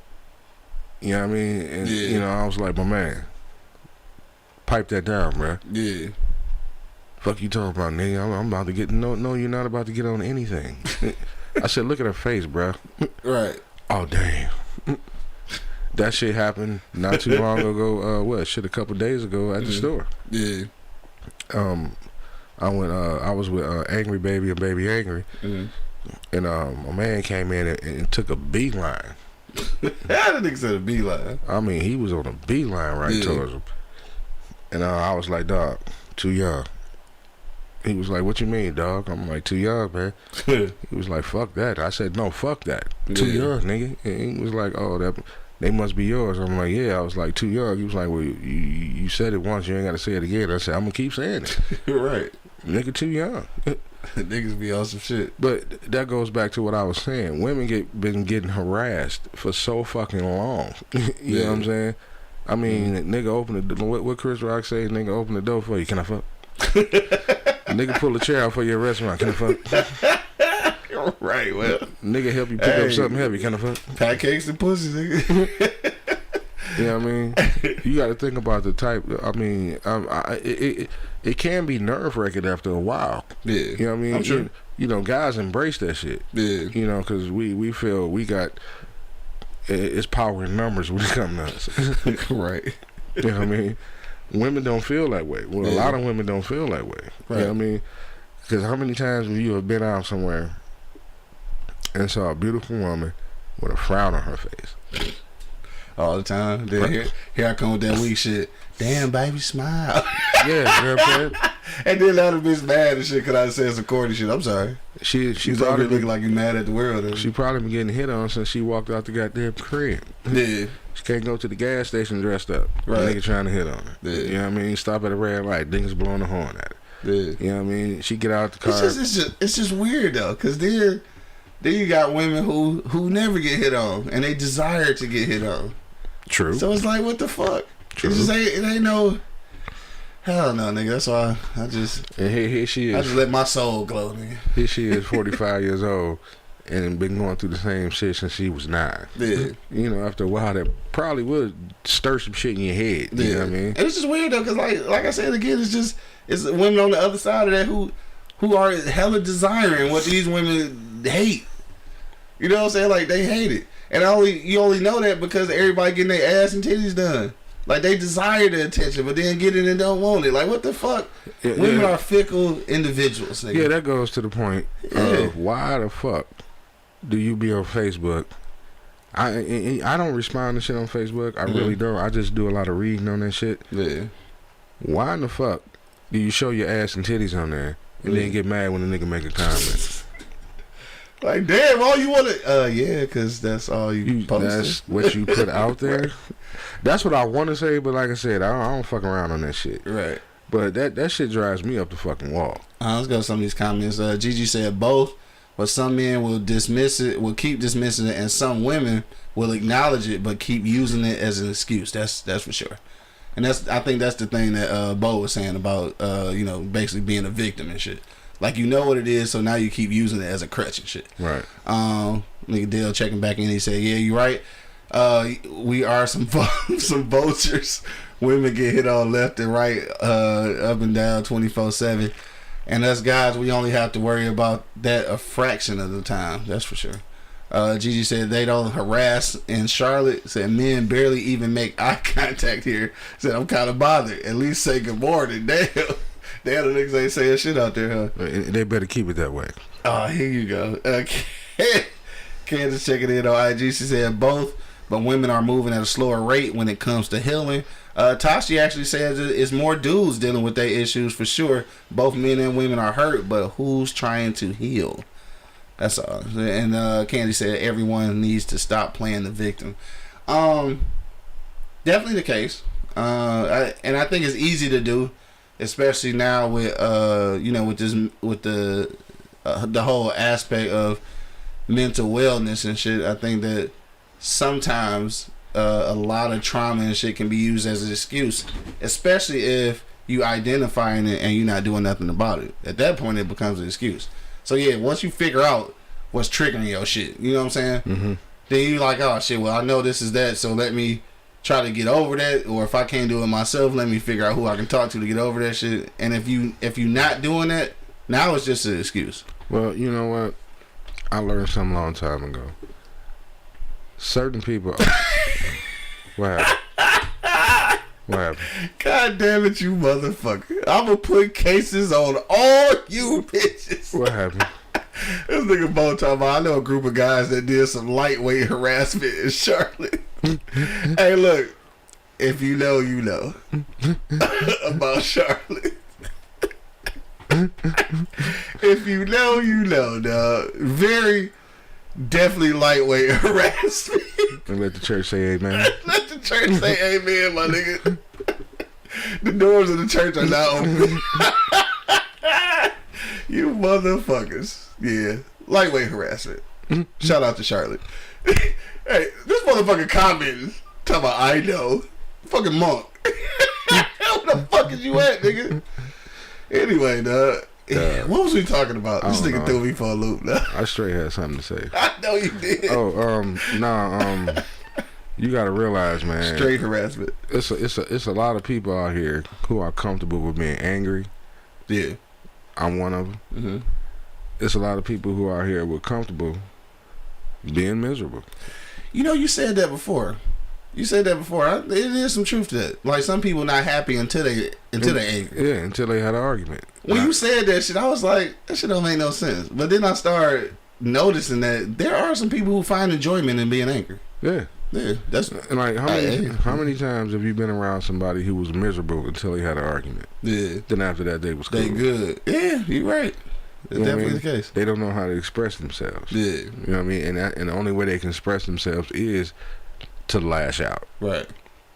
you know what I mean? And, I was like, my man, pipe that down, bro. Yeah. Fuck you talking about, nigga? I'm about to get, no, you're not about to get on anything. I said, look at her face, bro. Right. Oh, damn. That shit happened not too long ago. A couple days ago at the store. Yeah. I was with Angry Baby and Baby Angry, and a man came in and took a beeline. That nigga said a beeline. I mean, he was on a beeline right towards him, and I was like, dog, too young. He was like, what you mean, dog? I'm like, too young, man. He was like, fuck that. I said, no, fuck that. Too young, nigga. And he was like, oh, that. They must be yours. I'm like, yeah. I was like, too young. He was like, well, you said it once. You ain't got to say it again. I said, I'm going to keep saying it. Right. Nigga, too young. Niggas be on some shit. But that goes back to what I was saying. Women been getting harassed for so fucking long. You know what I'm saying? I mean, nigga open the door. What Chris Rock say? Nigga open the door for you. Can I fuck? Nigga pull a chair out for your restaurant. Can I fuck? Right, well, nigga help you pick up something heavy. Can I fuck? Pancakes and pussy, nigga. You know what I mean? You got to think about the type. I mean, it can be nerve wracking after a while. Yeah, you know what I mean. I'm sure. Guys embrace that shit. Yeah, because we feel we got it's power in numbers when it comes to us. Right. You know what I mean? Women don't feel that way. Well, a lot of women don't feel that way. Right. You know what I mean? Because how many times have you have been out somewhere and saw a beautiful woman with a frown on her face? All the time. Then here I come with that weak shit. Damn, baby, smile. Yeah, you know what I'm saying? And then now the bitch mad and shit because I said some corny shit. I'm sorry. She probably looking like you mad at the world. She probably been getting hit on since she walked out the goddamn crib. Yeah. She can't go to the gas station dressed up. Right. Nigga trying to hit on her. Yeah. You know what I mean? Stop at a red light. Niggas blowing the horn at her. Yeah. You know what I mean? She get out the car. It's just weird though, because then you got women who never get hit on and they desire to get hit on. True. So it's like, what the fuck? True. It ain't no. Hell no, nigga. That's why I just. And here she is. I just let my soul glow, nigga. Here she is, 45 years old, and been going through the same shit since she was 9. Yeah. You know, after a while, that probably would stir some shit in your head. You know what I mean? And it's just weird though, because like I said again, it's women on the other side of that who are hella desiring what these women hate. You know what I'm saying? Like they hate it, and you only know that because everybody getting their ass and titties done. Like they desire the attention, but then get it and don't want it. Like what the fuck? Yeah, women are fickle individuals. Nigga. Yeah, that goes to the point of why the fuck do you be on Facebook? I don't respond to shit on Facebook. I really don't. I just do a lot of reading on that shit. Yeah. Why in the fuck do you show your ass and titties on there and then get mad when a nigga make a comment? Like, damn, all you want to... yeah, because that's all you posted. That's what you put out there. That's what I want to say, but like I said, I don't fuck around on that shit. Right. But that shit drives me up the fucking wall. Let's go to some of these comments. Gigi said both, but some men will dismiss it, will keep dismissing it, and some women will acknowledge it, but keep using it as an excuse. That's for sure. And I think that's the thing that Bo was saying about, basically being a victim and shit. Like, you know what it is, so now you keep using it as a crutch and shit. Right. Nigga Dale checking back in, he said, yeah, you're right. We are some vultures. Women get hit on left and right, up and down 24/7. And us guys, we only have to worry about that a fraction of the time. That's for sure. Gigi said they don't harass in Charlotte. Said men barely even make eye contact here. Said I'm kind of bothered. At least say good morning. Damn. Damn, the niggas ain't saying shit out there, huh? They better keep it that way. Oh, here you go. Candace checking in on IG. She said both, but women are moving at a slower rate when it comes to healing. Tashi actually says it's more dudes dealing with their issues for sure. Both men and women are hurt, but who's trying to heal? That's all. And Candy said everyone needs to stop playing the victim. Definitely the case. And I think it's easy to do, especially now with with the whole aspect of mental wellness and shit. I think that sometimes a lot of trauma and shit can be used as an excuse, especially if you identifying it and you're not doing nothing about it. At that point, it becomes an excuse. So yeah, once you figure out what's triggering your shit, you know what I'm saying? Mm-hmm. Then you like, oh shit, well I know this is that, so let me try to get over that. Or if I can't do it myself, let me figure out who I can talk to get over that shit. And if you're not doing that, now it's just an excuse. Well, you know what? I learned something a long time ago. Certain people. What happened? What happened? God damn it, you motherfucker! I'ma put cases on all you bitches. What happened? This nigga Bo talking about, I know a group of guys that did some lightweight harassment in Charlotte. Hey, look, if you know, you know about Charlotte. If you know, you know, dog. Very definitely lightweight harassment. And let the church say amen. Let the church say amen, my nigga. The doors of the church are not open. You motherfuckers. Yeah. Lightweight harassment. Shout out to Charlotte. Hey, this motherfucker commenting. Talking about I know. Fucking monk. Where the fuck is you at, nigga? Anyway, dog. What was we talking about? This nigga threw me for a loop, dog. I straight had something to say. I know you did. You gotta realize, man. Straight harassment. It's a lot of people out here who are comfortable with being angry. Yeah. I'm one of them. Mm-hmm. It's a lot of people who are here who are comfortable being miserable. You know, you said that before. It is some truth to that. Like, some people not happy until they angry. Yeah, until they had an argument. When you said that shit, I was like, that shit don't make no sense. But then I started noticing that there are some people who find enjoyment in being angry. Yeah. Yeah, that's and like how many times have you been around somebody who was miserable until they had an argument? Yeah. Then after that, they was cool. They good. Yeah, you're right. That's definitely the case. They don't know how to express themselves. Yeah. You know what I mean? And the only way they can express themselves is to lash out. Right.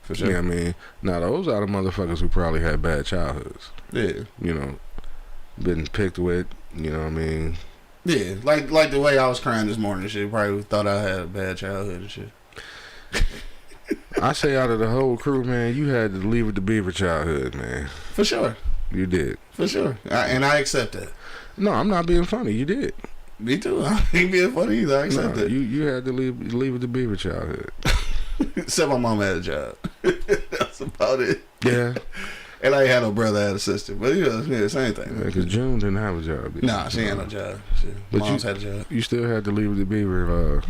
For sure. You know what I mean? Now, those are the motherfuckers who probably had bad childhoods. Yeah. You know, been picked with, you know what I mean? Yeah. Like the way I was crying this morning and shit, probably thought I had a bad childhood and shit. I say out of the whole crew, man, you had the Leave It to Beaver childhood, man. For sure. You did. For sure. And I accept that. No, I'm not being funny. You did. Me too. I ain't being funny either. I accept that. You had to leave It to Beaver childhood. Except my mom had a job. That's about it. Yeah. And I ain't had no brother, I had a sister. But yeah, same thing. Because June didn't have a job. Nah, she ain't no job. Mom's had a job. You still had to Leave It to Beaver,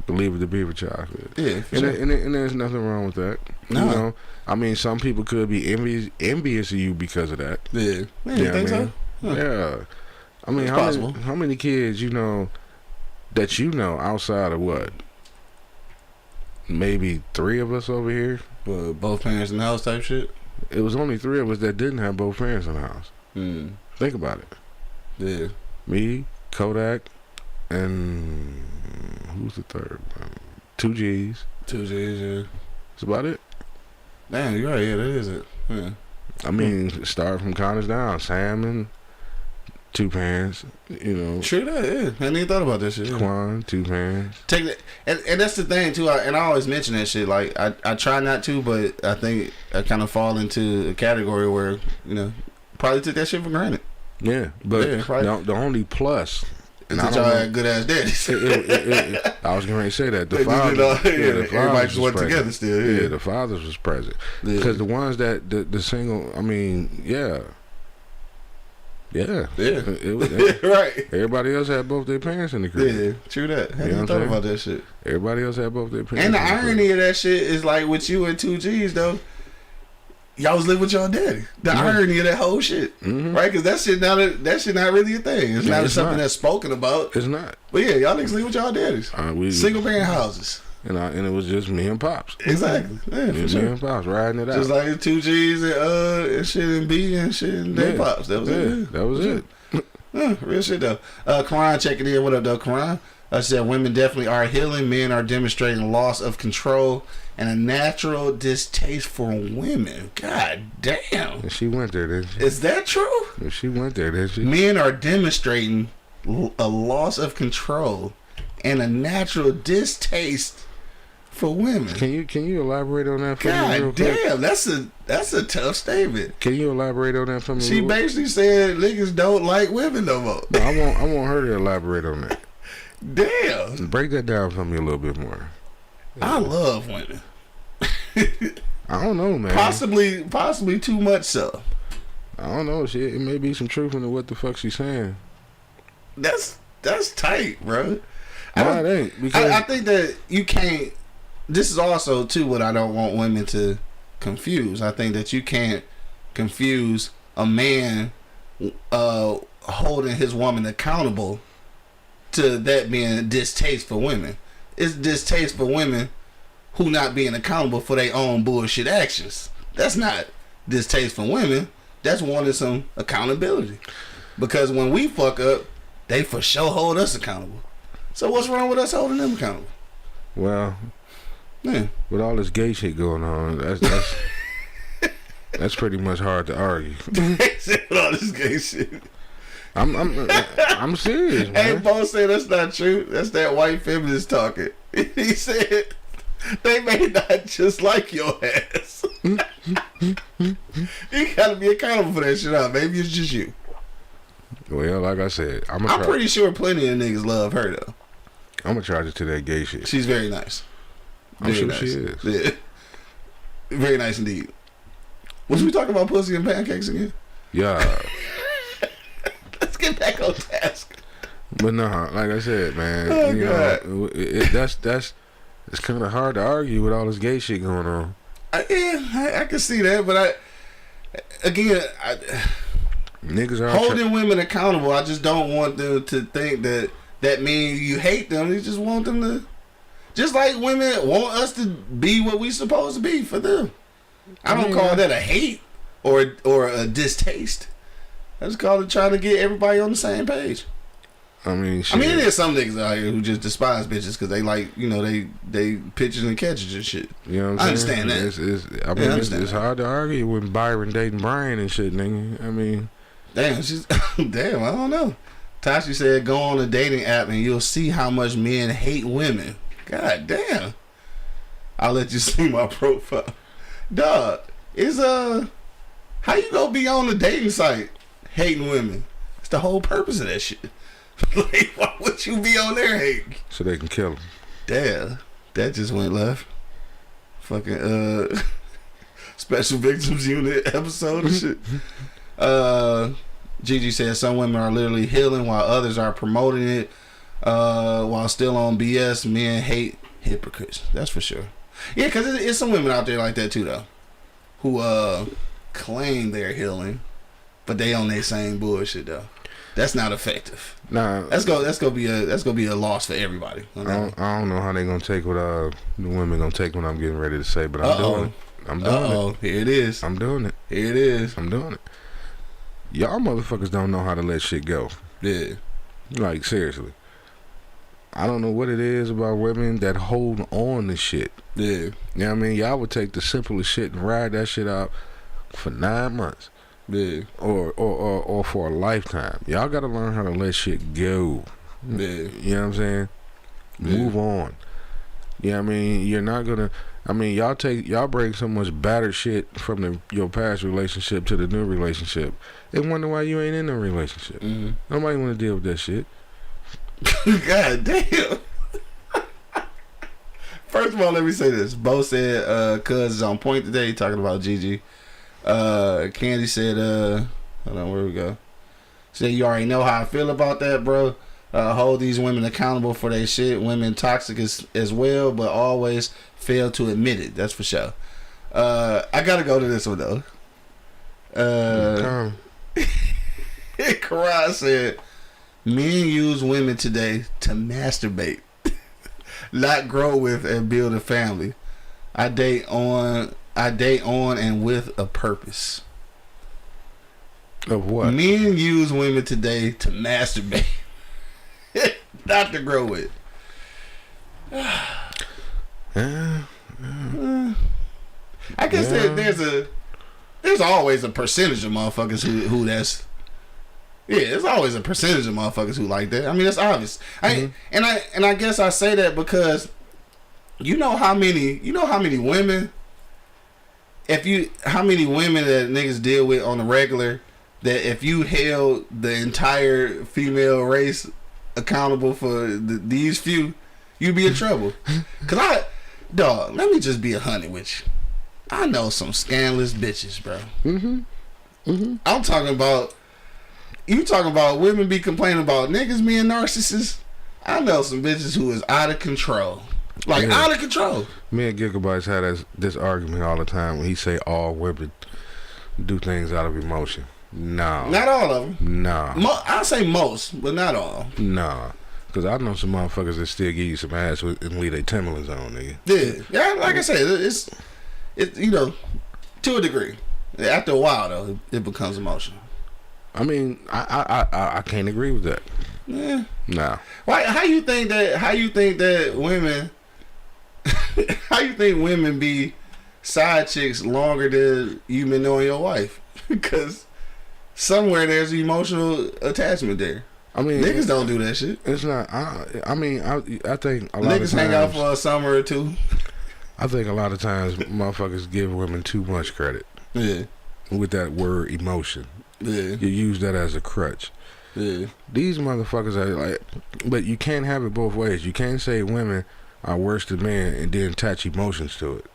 Leave It to Beaver childhood. Yeah, for sure. And there's nothing wrong with that. No. You know, I mean, some people could be envious of you because of that. Yeah. You think so? Huh. Yeah. I mean, how many kids you know that you know outside of what? Maybe 3 of us over here. Both parents in the house type shit? It was only 3 of us that didn't have both parents in the house. Think about it. Yeah. Me, Kodak, and who's the third one? 2 G's. 2 G's, yeah. That's about it. Damn, you're right. Yeah, that is it. Yeah. I mean, start from Connors down. Sam and 2 parents, you know. True that, yeah. I hadn't even thought about that shit. Quan, 2 parents. Take that, and that's the thing too. I always mention that shit. Like I try not to, but I think I kind of fall into a category where probably took that shit for granted. Yeah, but the only plus. And y'all had good ass daddies. I was going to say that the fathers, everybody just went together still. Yeah, the fathers was present because the ones that the single. I mean, yeah. It was, right. Everybody else had both their parents in the crib. Yeah, true that. I hadn't thought about that shit. Everybody else had both their parents. And the irony of that shit is like with you and 2 G's though. Y'all was living with y'all daddy. The irony of that whole shit, right? Because that shit not really a thing. It's not something that's spoken about. It's not. But yeah, y'all niggas live with y'all daddies. Single parent houses. And it was just me and Pops. Exactly. Yeah, for sure. Me and Pops riding it out. Just like 2 G's and shit and B and shit and they Pops. That was it. That was it. Real shit though. Karan checking in. What up though, Karan? I said women definitely are healing. Men are demonstrating loss of control and a natural distaste for women. God damn. And she went there, didn't she? Is that true? And she went there, didn't she? Men are demonstrating a loss of control and a natural distaste for women. Can you elaborate on that for me real quick? God damn, that's a tough statement. Can you elaborate on that for me? She basically said niggas don't like women no more. No, I want her to elaborate on that. Damn. Break that down for me a little bit more. I love women. I don't know, man. Possibly too much so. I don't know. It may be some truth into what the fuck she's saying. That's tight, bro. No, it ain't. Because I think that you can't. This is also too what I don't want women to confuse. I think that you can't confuse a man holding his woman accountable to that being distaste for women. It's distaste for women who not being accountable for their own bullshit actions. That's not distaste for women. That's wanting some accountability. Because when we fuck up, they for sure hold us accountable. So what's wrong with us holding them accountable? Well, with all this gay shit going on, that's pretty much hard to argue. With all this gay shit. I'm serious, man. Hey, Bo said that's not true. That's that white feminist talking. He said they may not just like your ass. You gotta be accountable for that shit out. Maybe it's just you. Well, like I said, I'm pretty sure plenty of niggas love her though. I'm gonna charge it to that gay shit. She's very nice. I'm sure she is. Yeah. Very nice indeed. Was we talking about pussy and pancakes again? Yeah. Let's get back on task. But no, like I said, man, know, that's it's kind of hard to argue with all this gay shit going on. I can see that, but niggas are holding women accountable. I just don't want them to think that means you hate them. You just want them to Just like women want us to be what we supposed to be for them. I don't call that a hate or a distaste. I just call it trying to get everybody on the same page. I mean, there's some niggas out here who just despise bitches because they like, they pitches and catches and shit. You know what I'm saying? I understand. It's hard to argue when Byron dating Brian and shit, nigga. I mean, damn, I don't know. Tashi said, go on a dating app and you'll see how much men hate women. God damn. I'll let you see my profile. Dog, how you gonna be on a dating site hating women? It's the whole purpose of that shit. Like, why would you be on there hating? So they can kill them. Damn, that just went left. Fucking Special Victims Unit episode and shit. Gigi said some women are literally healing while others are promoting it. While still on BS, men hate hypocrites. That's for sure. Yeah, because it's some women out there like that too, though, who claim they're healing, but they on their same bullshit though. That's not effective. Nah, that's gonna be a loss for everybody. I don't know how they gonna take what the women gonna take what I'm getting ready to say, but I'm doing it. Here it is. I'm doing it. Here it is. I'm doing it. Y'all motherfuckers don't know how to let shit go. Yeah. Like, seriously. I don't know what it is about women that hold on to shit. Yeah. You know what I mean? Y'all would take the simplest shit and ride that shit out for 9 months. Yeah. Or for a lifetime. Y'all gotta learn how to let shit go. Yeah. You know what I'm saying? Yeah. Move on. You know what I mean? You're not gonna... I mean, y'all bring so much battered shit from your past relationship to the new relationship and wonder why you ain't in a relationship. Mm-hmm. Nobody want to deal with that shit. God damn. First of all, let me say this. Bo said Cuz is on point today talking about Gigi. Candy said hold on, where we go? Said you already know how I feel about that, bro. Hold these women accountable for their shit. Women toxic as well, but always fail to admit it. That's for sure. I gotta go to this one though. Karan said men use women today to masturbate, not grow with and build a family. I date on and with a purpose. Of what? Men use women today to masturbate, not to grow with. I guess there's always a percentage of motherfuckers who that's. Yeah, there's always a percentage of motherfuckers who like that. I mean, that's obvious. And I guess I say that because you know how many women how many women that niggas deal with on the regular that if you held the entire female race accountable for these few, you'd be in trouble. Cause let me just be 100 with you. I know some scandalous bitches, bro. I'm talking about. You talking about women be complaining about niggas being narcissists? I know some bitches who is out of control. Like, out of control. Me and Gigabytes had this argument all the time when he say all women do things out of emotion. No. Not all of them. No. I say most, but not all. No. Because I know some motherfuckers that still give you some ass and leave their Timberlands on, nigga. Yeah, like I said, it's to a degree. After a while, though, it becomes emotional. I mean, I can't agree with that. Yeah. No. Why? How you think that women? How you think women be side chicks longer than you been knowing your wife? Because somewhere there's emotional attachment there. I mean, niggas don't do that shit. It's not. I think a lot niggas of times hang out for a summer or two. I think a lot of times motherfuckers give women too much credit. Yeah. With that word emotion. Yeah. You use that as a crutch. Yeah. These motherfuckers are like, but you can't have it both ways. You can't say women are worse than men and then attach emotions to it.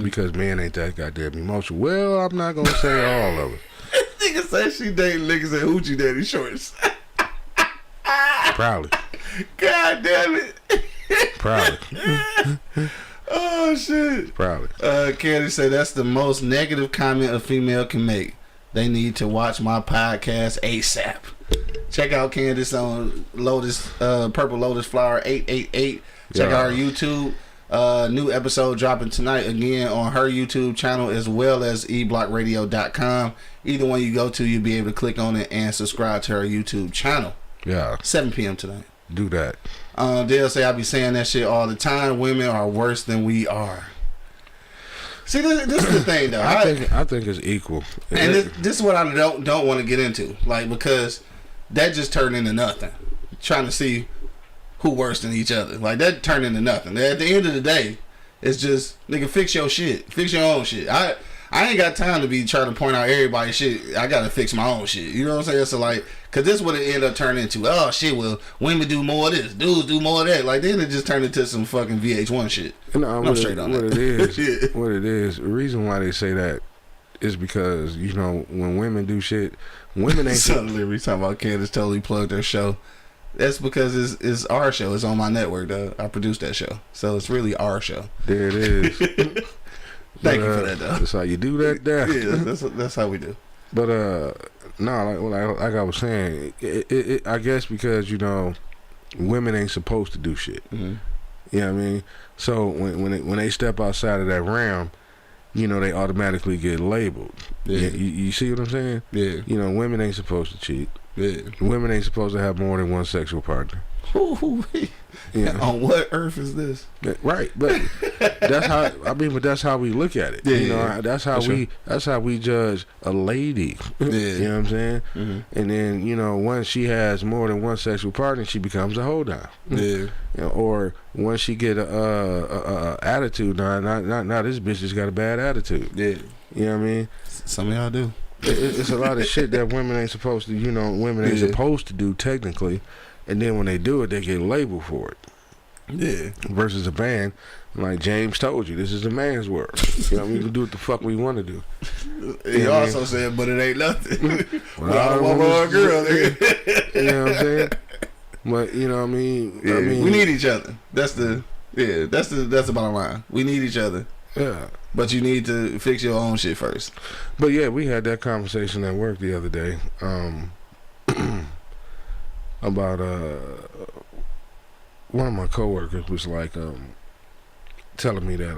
Because men ain't that goddamn emotional. Well, I'm not gonna say all of it. Nigga say she dating niggas in hoochie daddy shorts. Probably. God damn it. Probably. Oh shit. Probably. Candy said that's the most negative comment a female can make. They need to watch my podcast ASAP. Check out Candace on Lotus, Purple Lotus Flower 888. Check out our YouTube. New episode dropping tonight again on her YouTube channel as well as eblockradio.com. Either one you go to, you'll be able to click on it and subscribe to her YouTube channel. Yeah. 7 p.m. tonight. Do that. They'll say I be saying that shit all the time. Women are worse than we are. See, this is the thing, though. I think it's equal. And this is what I don't want to get into. Like, because that just turned into nothing. Trying to see who worse than each other. Like, that turned into nothing. At the end of the day, it's just, nigga, fix your shit. Fix your own shit. I ain't got time to be trying to point out everybody's shit. I gotta fix my own shit. You know what I'm saying? So, like, because this would have ended up turning into, oh, shit, well, women do more of this. Dudes do more of that. Like, then it just turned into some fucking VH1 shit. No, I'm straight on that. What it is, the reason why they say that is because, you know, when women do shit, women ain't... Suddenly, every time I Candace totally plugged their show. That's because it's our show. It's on my network, though. I produced that show. So it's really our show. There it is. Thank you for that, though. That's how you do that there. Yeah, that's how we do. But, no, like I was saying, I guess because, you know, women ain't supposed to do shit. Mm-hmm. You know what I mean? So when they step outside of that realm, you know, they automatically get labeled. Yeah. You see what I'm saying? Yeah. You know, women ain't supposed to cheat. Yeah. Women ain't supposed to have more than one sexual partner. Yeah. On what earth is this? Right, but that's how but that's how we look at it. Yeah, you know, that's how we judge a lady. Yeah. You know what I'm saying? Mm-hmm. And then, you know, once she has more than one sexual partner, she becomes a hold down. Yeah. You know, or once she get a attitude, now this bitch just got a bad attitude. Yeah. You know what I mean? Some of y'all do. It's a lot of shit that women ain't supposed to, you know, women ain't supposed to do technically. And then when they do it, they get labeled for it. Yeah. Versus a man, like James told you, this is a man's world. You know what I mean? We can do what the fuck we want to do. He also said, but it ain't nothing. Well, I don't want more girl. You know what I'm saying? But you know what I mean? Yeah, we need each other. That's the bottom line. We need each other. Yeah. But you need to fix your own shit first. But yeah, we had that conversation at work the other day. About one of my coworkers was like telling me that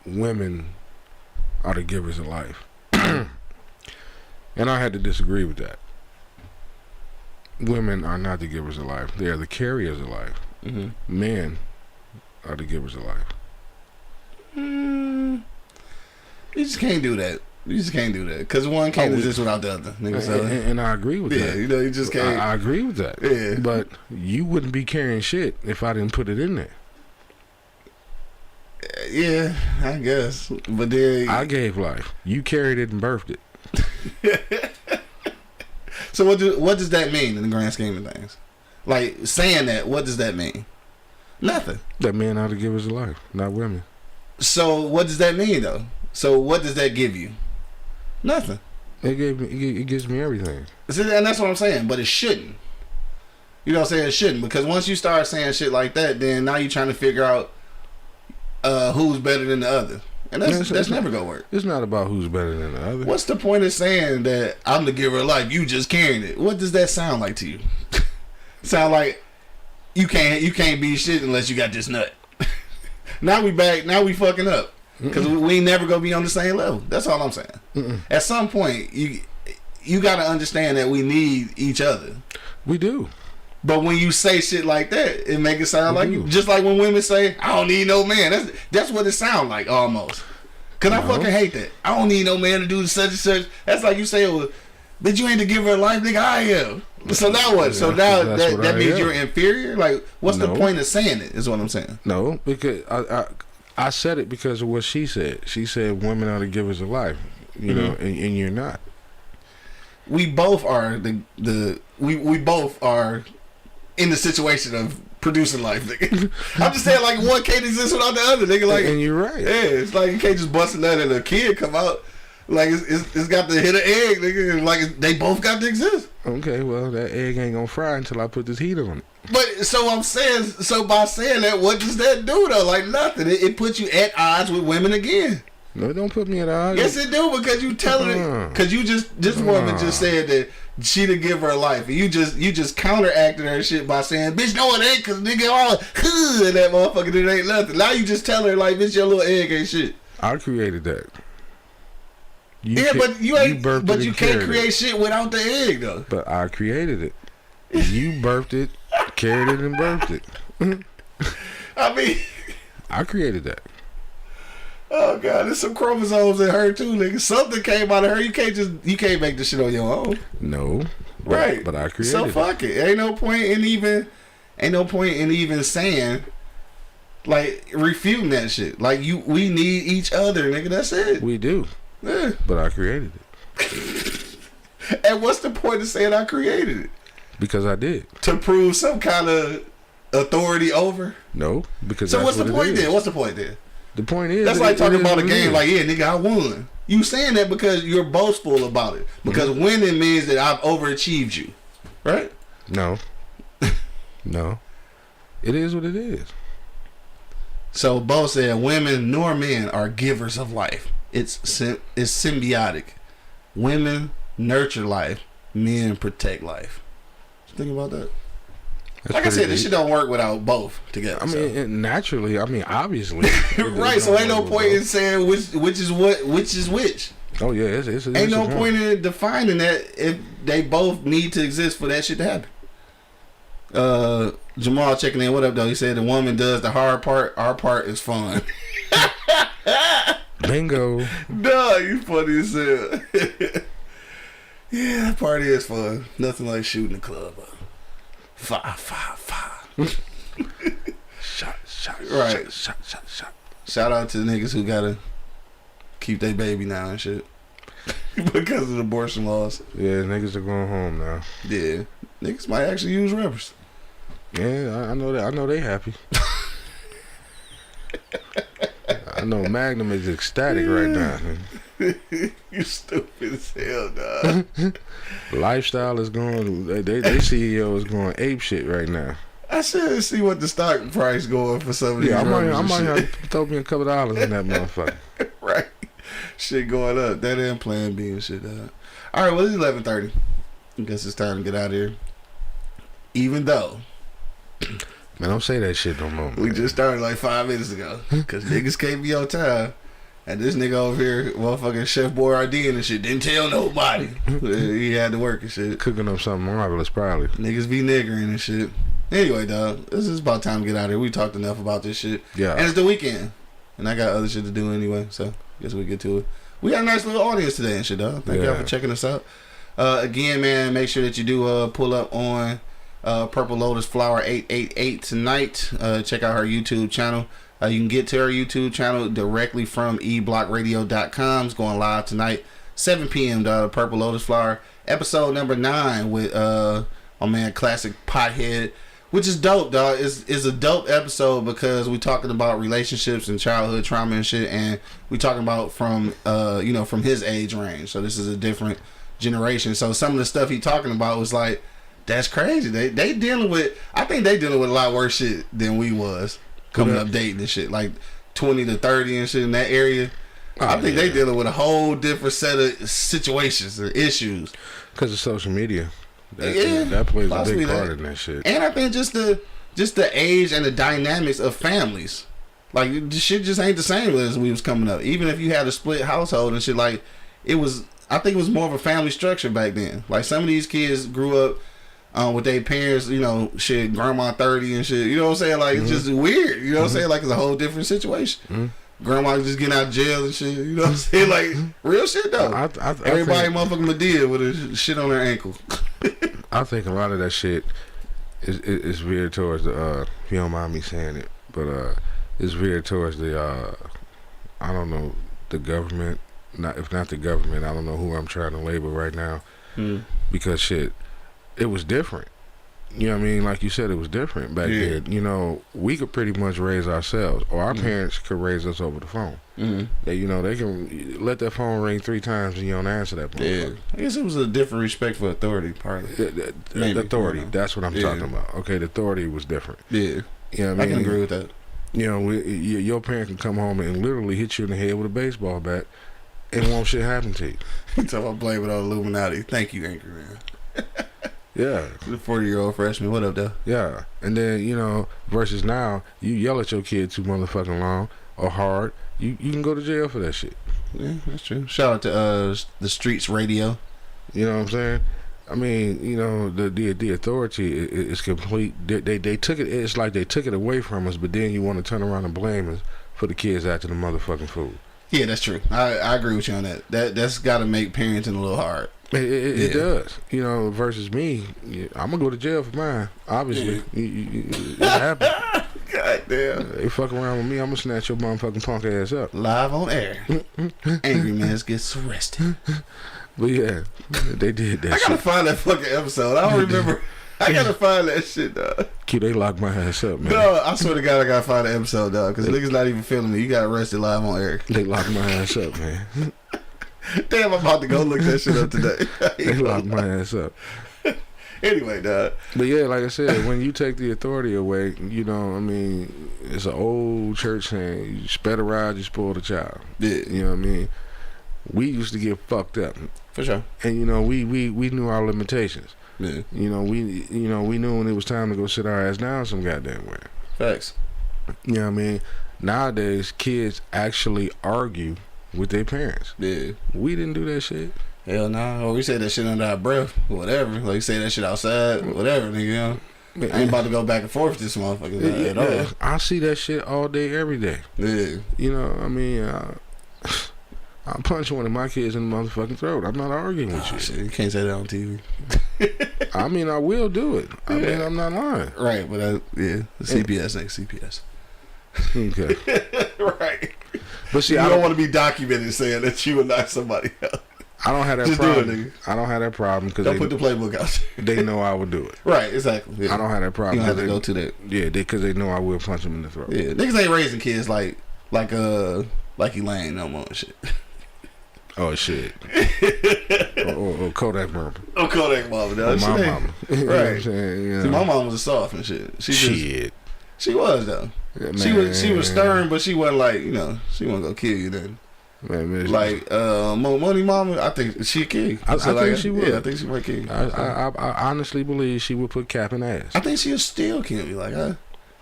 women are the givers of life. And I had to disagree with that. Women are not the givers of life. They are the carriers of life. Mm-hmm. Men are the givers of life. You just can't do that. You just can't do that because one can't exist without the other. And I agree with that. Yeah, you know, you just can't. I agree with that. Yeah, but you wouldn't be carrying shit if I didn't put it in there. Yeah, I guess. But then I gave life. You carried it and birthed it. So what does that mean in the grand scheme of things? Like saying that, what does that mean? Nothing. That men are the givers of life, not women. So what does that mean though? So what does that give you? Nothing. It gives me everything. See, and that's what I'm saying. But it shouldn't. You know what I'm saying? It shouldn't, because once you start saying shit like that, then now you're trying to figure out who's better than the other, and that's never gonna work. It's not about who's better than the other. What's the point of saying that I'm the giver of life? You just carrying it. What does that sound like to you? Sound like you can't be shit unless you got this nut. Now we back. Now we fucking up. Because we ain't never gonna be on the same level. That's all I'm saying. Mm-mm. At some point, you gotta understand that we need each other. We do. But when you say shit like that, it make it sound like you. Just like when women say, "I don't need no man." That's what it sound like almost. Cause I fucking hate that. I don't need no man to do such and such. That's like you say, "Well, but you ain't the giver of life, nigga. I am." So now what? So now that means you're inferior. Like, what's the point of saying it? Is what I'm saying. No, because I said it because of what she said. She said women are the givers of life, you know, and you're not. We both are we both are in the situation of producing life, nigga. I'm just saying, like, one can't exist without the other, nigga. Like, and you're right. Yeah, it's like you can't just bust a nut and a kid come out. Like, it's got to hit an egg, nigga. And like, they both got to exist. Okay, well, that egg ain't gonna fry until I put this heat on it. But so I'm saying, so by saying that, what does that do though? Like nothing. It puts you at odds with women again. No, don't put me at odds. Yes, it do, because you telling it. Because you just, this woman just said that she didn't give her life. And you just counteracted her shit by saying, bitch, no it ain't, because nigga all, and that motherfucker, it ain't nothing. Now you just tell her, like, bitch, your little egg ain't shit. I created that. But you ain't, but you can't create shit without the egg, though. But I created it. You birthed it, carried it, and birthed it. I mean, I created that. Oh God, there's some chromosomes in her too, nigga. Something came out of her. You can't make this shit on your own. No, right? But I created. So fuck it. Ain't no point in even saying, like, refuting that shit. Like, we need each other, nigga. That's it. We do. Yeah. But I created it. And what's the point of saying I created it? Because I did. To prove some kind of authority over? No, because so what's the point then? What's the point then? The point is, that's like talking about a game like, yeah, nigga, I won. You saying that because you're boastful about it. Because winning means that I've overachieved you. Right? No. No. It is what it is. So Bo said women nor men are givers of life. It's symbiotic. Women nurture life. Men protect life. Think about that. That's like I said, this shit don't work without both together. I mean, naturally. I mean, obviously. Right. So ain't no point in saying which is which. Oh yeah, it's ain't no point in defining that if they both need to exist for that shit to happen. Jamal checking in. What up, though? He said the woman does the hard part. Our part is fun. Bingo. Duh, you funny as hell. Yeah, that party is fun. Nothing like shooting the club up. Fire. Shot. Right. Shot. Shout out to the niggas who gotta keep their baby now and shit. Because of the abortion laws. Yeah, niggas are going home now. Yeah. Niggas might actually use rubbers. Yeah, I know that. I know they happy. I know Magnum is ecstatic right now. You stupid as hell, dog. Lifestyle is going. They CEO is going ape shit right now. I should see what the stock price going for some of these. Yeah, I might have to throw me a couple dollars in that motherfucker. Right, shit going up. That ain't Plan B and shit. All right, well it's 11:30. I guess it's time to get out of here. Even though, man, don't say that shit no more. We just started like 5 minutes ago because niggas can't be on time. And this nigga over here, motherfucking Chef Boyardee and shit, didn't tell nobody. He had to work and shit. Cooking up something marvelous, probably. Niggas be niggering and shit. Anyway, dog, this is about time to get out of here. We talked enough about this shit. Yeah. And it's the weekend. And I got other shit to do anyway, so guess we get to it. We got a nice little audience today and shit, dog. Thank y'all for checking us out. Again, man, make sure that you do pull up on Purple Lotus Flower 888 tonight. Check out her YouTube channel. You can get to her YouTube channel directly from eblockradio.com. It's going live tonight, 7 p.m. Purple Lotus Flower, episode number 9 with my man Classic Pothead, which is dope, dog. It's a dope episode because we talking about relationships and childhood trauma and shit, and we talking about from from his age range. So this is a different generation. So some of the stuff he talking about was like, that's crazy. They dealing with, I think they dealing with a lot worse shit than we was. Coming up dating and shit, like 20 to 30 and shit in that area. I think they dealing with a whole different set of situations or issues because of social media. That plays a big part in that shit. And I think just the age and the dynamics of families, like the shit just ain't the same as we was coming up. Even if you had a split household and shit, like it was. I think it was more of a family structure back then. Like some of these kids grew up with their parents, shit, grandma 30 and shit. You know what I'm saying? Like, it's just weird. You know what I'm saying? Like, it's a whole different situation. Grandma just getting out of jail and shit. You know what I'm saying? Like, real shit, though. Everybody motherfucking Medea with a shit on their ankle. I think a lot of that shit is veered towards the, if you don't mind me saying it, but it's veered towards the, I don't know, the government. If not the government, I don't know who I'm trying to label right now. Because shit, it was different. You know what I mean? Like you said, it was different back then. We could pretty much raise ourselves, or our parents could raise us over the phone. They can let that phone ring 3 times and you don't answer that phone. Yeah, I guess it was a different respect for authority, partly. The authority, that's what I'm talking about. Okay, the authority was different. Yeah, you know what I mean? I can agree with that. You know, your parent can come home and literally hit you in the head with a baseball bat, and won't shit happen to you. You talking about blame it on Illuminati? Thank you, Angry Man. Yeah, the 40-year-old freshman. What up, though? Yeah, and then versus now, you yell at your kid too motherfucking long or hard, you can go to jail for that shit. Yeah, that's true. Shout out to the Streets Radio. You know what I'm saying? I mean, the authority is complete. They took it. It's like they took it away from us, but then you want to turn around and blame us for the kids acting the motherfucking fool. Yeah, that's true. I agree with you on that. That's got to make parenting a little hard. It does. Versus me, I'm gonna go to jail for mine. Obviously, it happened. God damn. They fuck around with me, I'm gonna snatch your motherfucking punk ass up. Live on air. Angry Man gets arrested. But yeah, they did that. I gotta find that fucking episode. I don't remember. I gotta find that shit, dog. They locked my ass up, man. No, I swear to God, I gotta find the episode, dog. Because niggas not even feeling me. You got arrested live on air. They locked my ass up, man. Damn, I'm about to go look that shit up today. They locked my ass up. Anyway, dog. But yeah, like I said, when you take the authority away, it's an old church saying, you sped a ride, you spoiled a child. Yeah. You know what I mean? We used to get fucked up. For sure. And we knew our limitations. Yeah. We knew when it was time to go sit our ass down some goddamn way. Facts. You know what I mean? Nowadays, kids actually argue with their parents. Yeah. We didn't do that shit. Hell no. Or we say that shit under our breath. Whatever. Like, you say that shit outside. Whatever, nigga. I ain't about to go back and forth with this motherfucker at all. I see that shit all day, every day. Yeah. I'll punch one of my kids in the motherfucking throat. I'm not arguing with you. Shit, you can't say that on TV. I will do it. I'm not lying. Right, but CPS next CPS. Okay. Right. But see, you don't want to be documented saying that you would knock somebody else. I don't have that Just problem. Do it, nigga. I don't have that problem because don't put the playbook out there. They know I would do it. Right, exactly. Yeah. I don't have that problem. You don't have to go to that. Yeah, because they know I will punch them in the throat. Yeah, niggas ain't raising kids like Elaine no more and shit. Oh shit. or Kodak mama. Oh, Kodak mama. No, my mama. Right. See, my mom was soft and shit. Shit. She was though. Yeah, she was stern, but she wasn't like she wasn't gonna kill you then. Man, like Money Mama, I think she kill you. I think she would. Yeah, I think she might kill you. I honestly believe she would put cap in ass. I think she'll still kill me.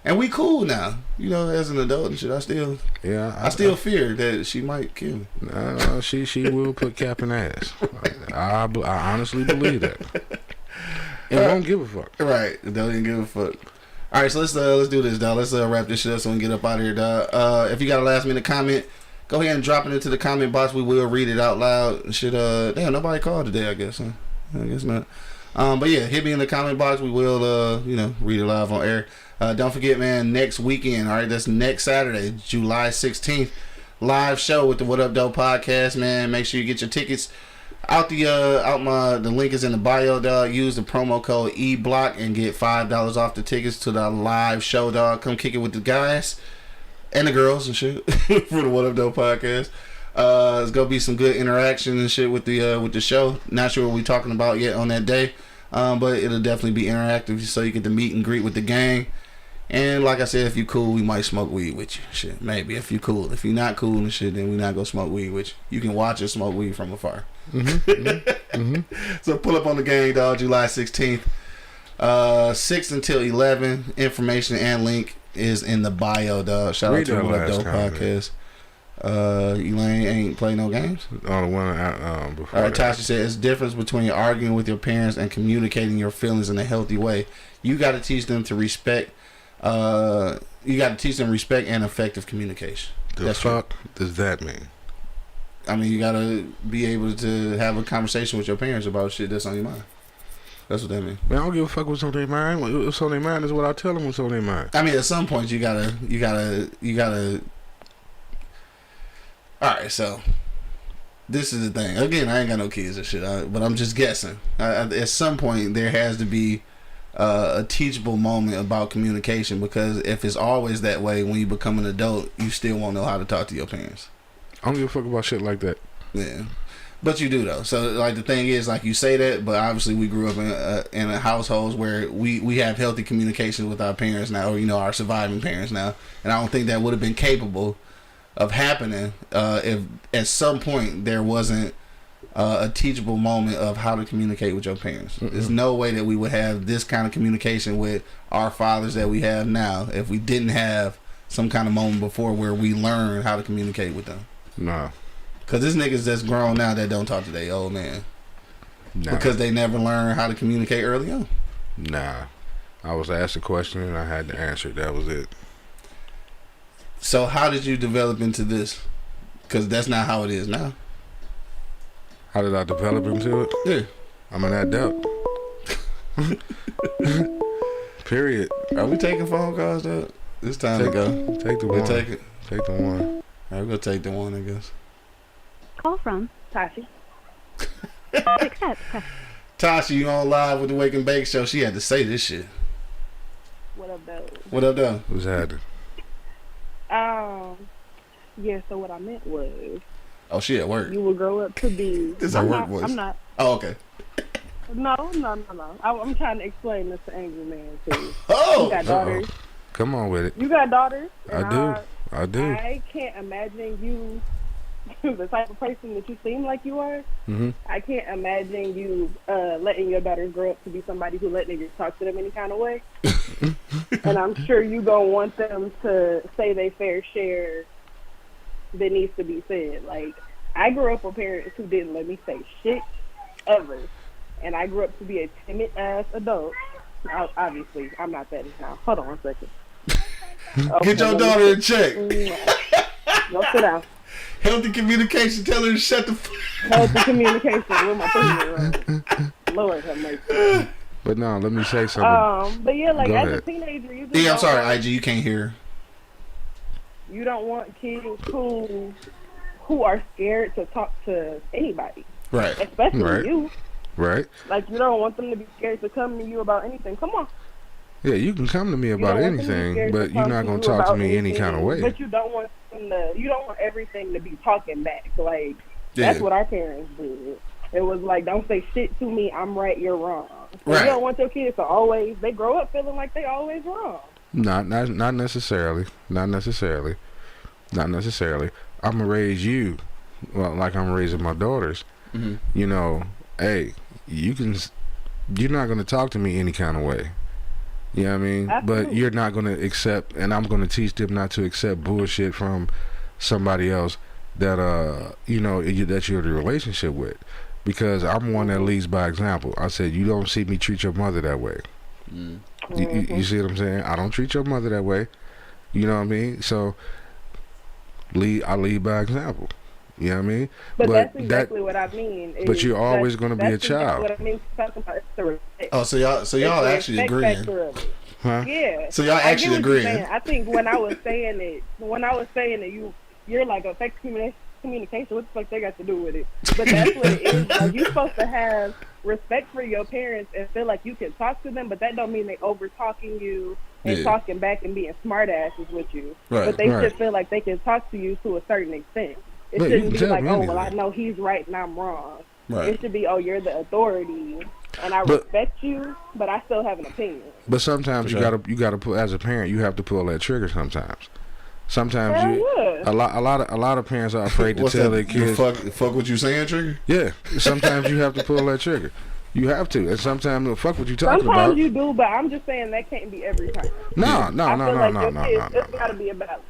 And we cool now. As an adult and shit. I still fear that she might kill me. No, she will put cap in ass. I honestly believe that. And won't give a fuck. Right. Don't even give a fuck. All right, so let's do this, dog. Let's wrap this shit up so we can get up out of here, dog. If you got a last minute comment, go ahead and drop it into the comment box. We will read it out loud and shit. Damn, nobody called today, I guess, huh? I guess not. But yeah, hit me in the comment box. We will, read it live on air. Don't forget, man, next weekend, all right, that's next Saturday, July 16th, live show with the What Up Doe podcast, man. Make sure you get your tickets the link is in the bio, dog. Use the promo code EBLOCK and get $5 off the tickets to the live show, dog. Come kick it with the guys and the girls and shit for the What Up Doe podcast. It's gonna be some good interaction and shit with the show. Not sure what we're talking about yet on that day, but it'll definitely be interactive, so you get to meet and greet with the gang. And like I said, if you cool, we might smoke weed with you. Shit, maybe if you cool. If you're not cool and shit, then we not gonna smoke weed with you. You can watch us smoke weed from afar. So pull up on the gang, dog. July 16th, 6 until 11. Information and link is in the bio, dog. Shout out to the What Up Doe podcast. Elaine ain't play no games. Oh, the one before. All right, Tasha said it's difference between arguing with your parents and communicating your feelings in a healthy way. You got to teach them to respect. You got to teach them respect and effective communication. The fuck does that mean? I mean, you got to be able to have a conversation with your parents about shit that's on your mind. That's what that means. Man, I don't give a fuck what's on their mind. What's on their mind is what I tell them what's on their mind. I mean, at some point, you gotta. All right, so this is the thing. Again, I ain't got no kids and shit, but I'm just guessing. At some point, there has to be a teachable moment about communication, because if it's always that way, when you become an adult, you still won't know how to talk to your parents. I don't give a fuck about shit like that. Yeah. But you do though. So like the thing is, like you say that, but obviously we grew up in a households where we have healthy communication with our parents now, or our surviving parents now, and I don't think that would have been capable of happening if at some point there wasn't a teachable moment of how to communicate with your parents. Mm-hmm. There's no way that we would have this kind of communication with our fathers that we have now if we didn't have some kind of moment before where we learn how to communicate with them. Nah. Because there's niggas that's grown now that don't talk to their old man. Nah. Because they never learned how to communicate early on. Nah. I was asked a question and I had to answer it. That was it. So how did you develop into this? Because that's not how it is now. How did I develop into it? Yeah. I'm an adult. Period. Are we taking phone calls, though? It's time to go. Take the one. Take the one. All right, we're going to take the one, I guess. Call from Tashi. Accept. Tasha, you on live with the Wake and Bake Show. She had to say this shit. What up, though? What up, though? What's happening? Yeah, so what I meant was... Oh, she at work. You will grow up to be... This is her work voice. I'm not. Oh, okay. No. I'm trying to explain this to Angry Man, too. Oh! You got daughters. Uh-oh. Come on with it. You got daughters. I do. I can't imagine you... the type of person that you seem like you are. Mm-hmm. I can't imagine you letting your daughters grow up to be somebody who let niggas talk to them any kind of way. And I'm sure you gonna want them to say their fair share that needs to be said. Like, I grew up with parents who didn't let me say shit ever, and I grew up to be a timid ass adult. Now, obviously, I'm not that now. Hold on one second. Okay, get your daughter in check. Go sit down. Healthy communication. Tell her to shut the fuck. Healthy communication with my 3-year-old. Lord have mercy. But no, let me say something. But yeah, like Go as ahead. a teenager, you just Yeah, I'm don't sorry, want, IG. You can't hear. You don't want kids who are scared to talk to anybody, Right. especially you. Right. Like, you don't want them to be scared to come to you about anything. Come on. Yeah, you can come to me You about don't want them to be anything, scared but you're not you gonna talk to about me any anything, kind of way. But you don't want them to. You don't want everything to be talking back. Like, Yeah. that's what our parents did. It was like, don't say shit to me. I'm right. You're wrong. So Right. You don't want your kids to always. They grow up feeling like they always wrong. Not necessarily. Not necessarily. I'm gonna raise you, well, like I'm raising my daughters. Mm-hmm. You know, hey, you're not gonna talk to me any kind of way. You know what I mean? Absolutely. But you're not gonna accept, and I'm gonna teach them not to accept bullshit from somebody else that that you're in a relationship with, because I'm one that leads by example. I said, you don't see me treat your mother that way. Mm. You see what I'm saying? I don't treat your mother that way. You know what I mean? So I lead by example. You know what I mean? But that's exactly what I mean. But you're always going to be a child. What I mean talking about is the respect. Oh, so y'all actually agreeing? Huh? Yeah. So y'all actually agreeing? I think when I was saying it, you're like effective communication. What the fuck they got to do with it? But that's what it is. Like, you're supposed to have respect for your parents and feel like you can talk to them, but that don't mean they over talking you and talking back and being smart asses with you. Right. But they should feel like they can talk to you to a certain extent. It shouldn't be like, oh, well, I know he's right and I'm wrong. Right. It should be, oh, you're the authority and I respect you, but I still have an opinion. But sometimes you gotta put, as a parent, you have to pull that trigger sometimes. Sometimes a lot of parents are afraid to tell their kids. Fuck what you saying, trigger? Yeah. Sometimes you have to pull that trigger. You have to, and sometimes fuck what you talking about. Sometimes you do, but I'm just saying that can't be every time. No. It's got to be a balance.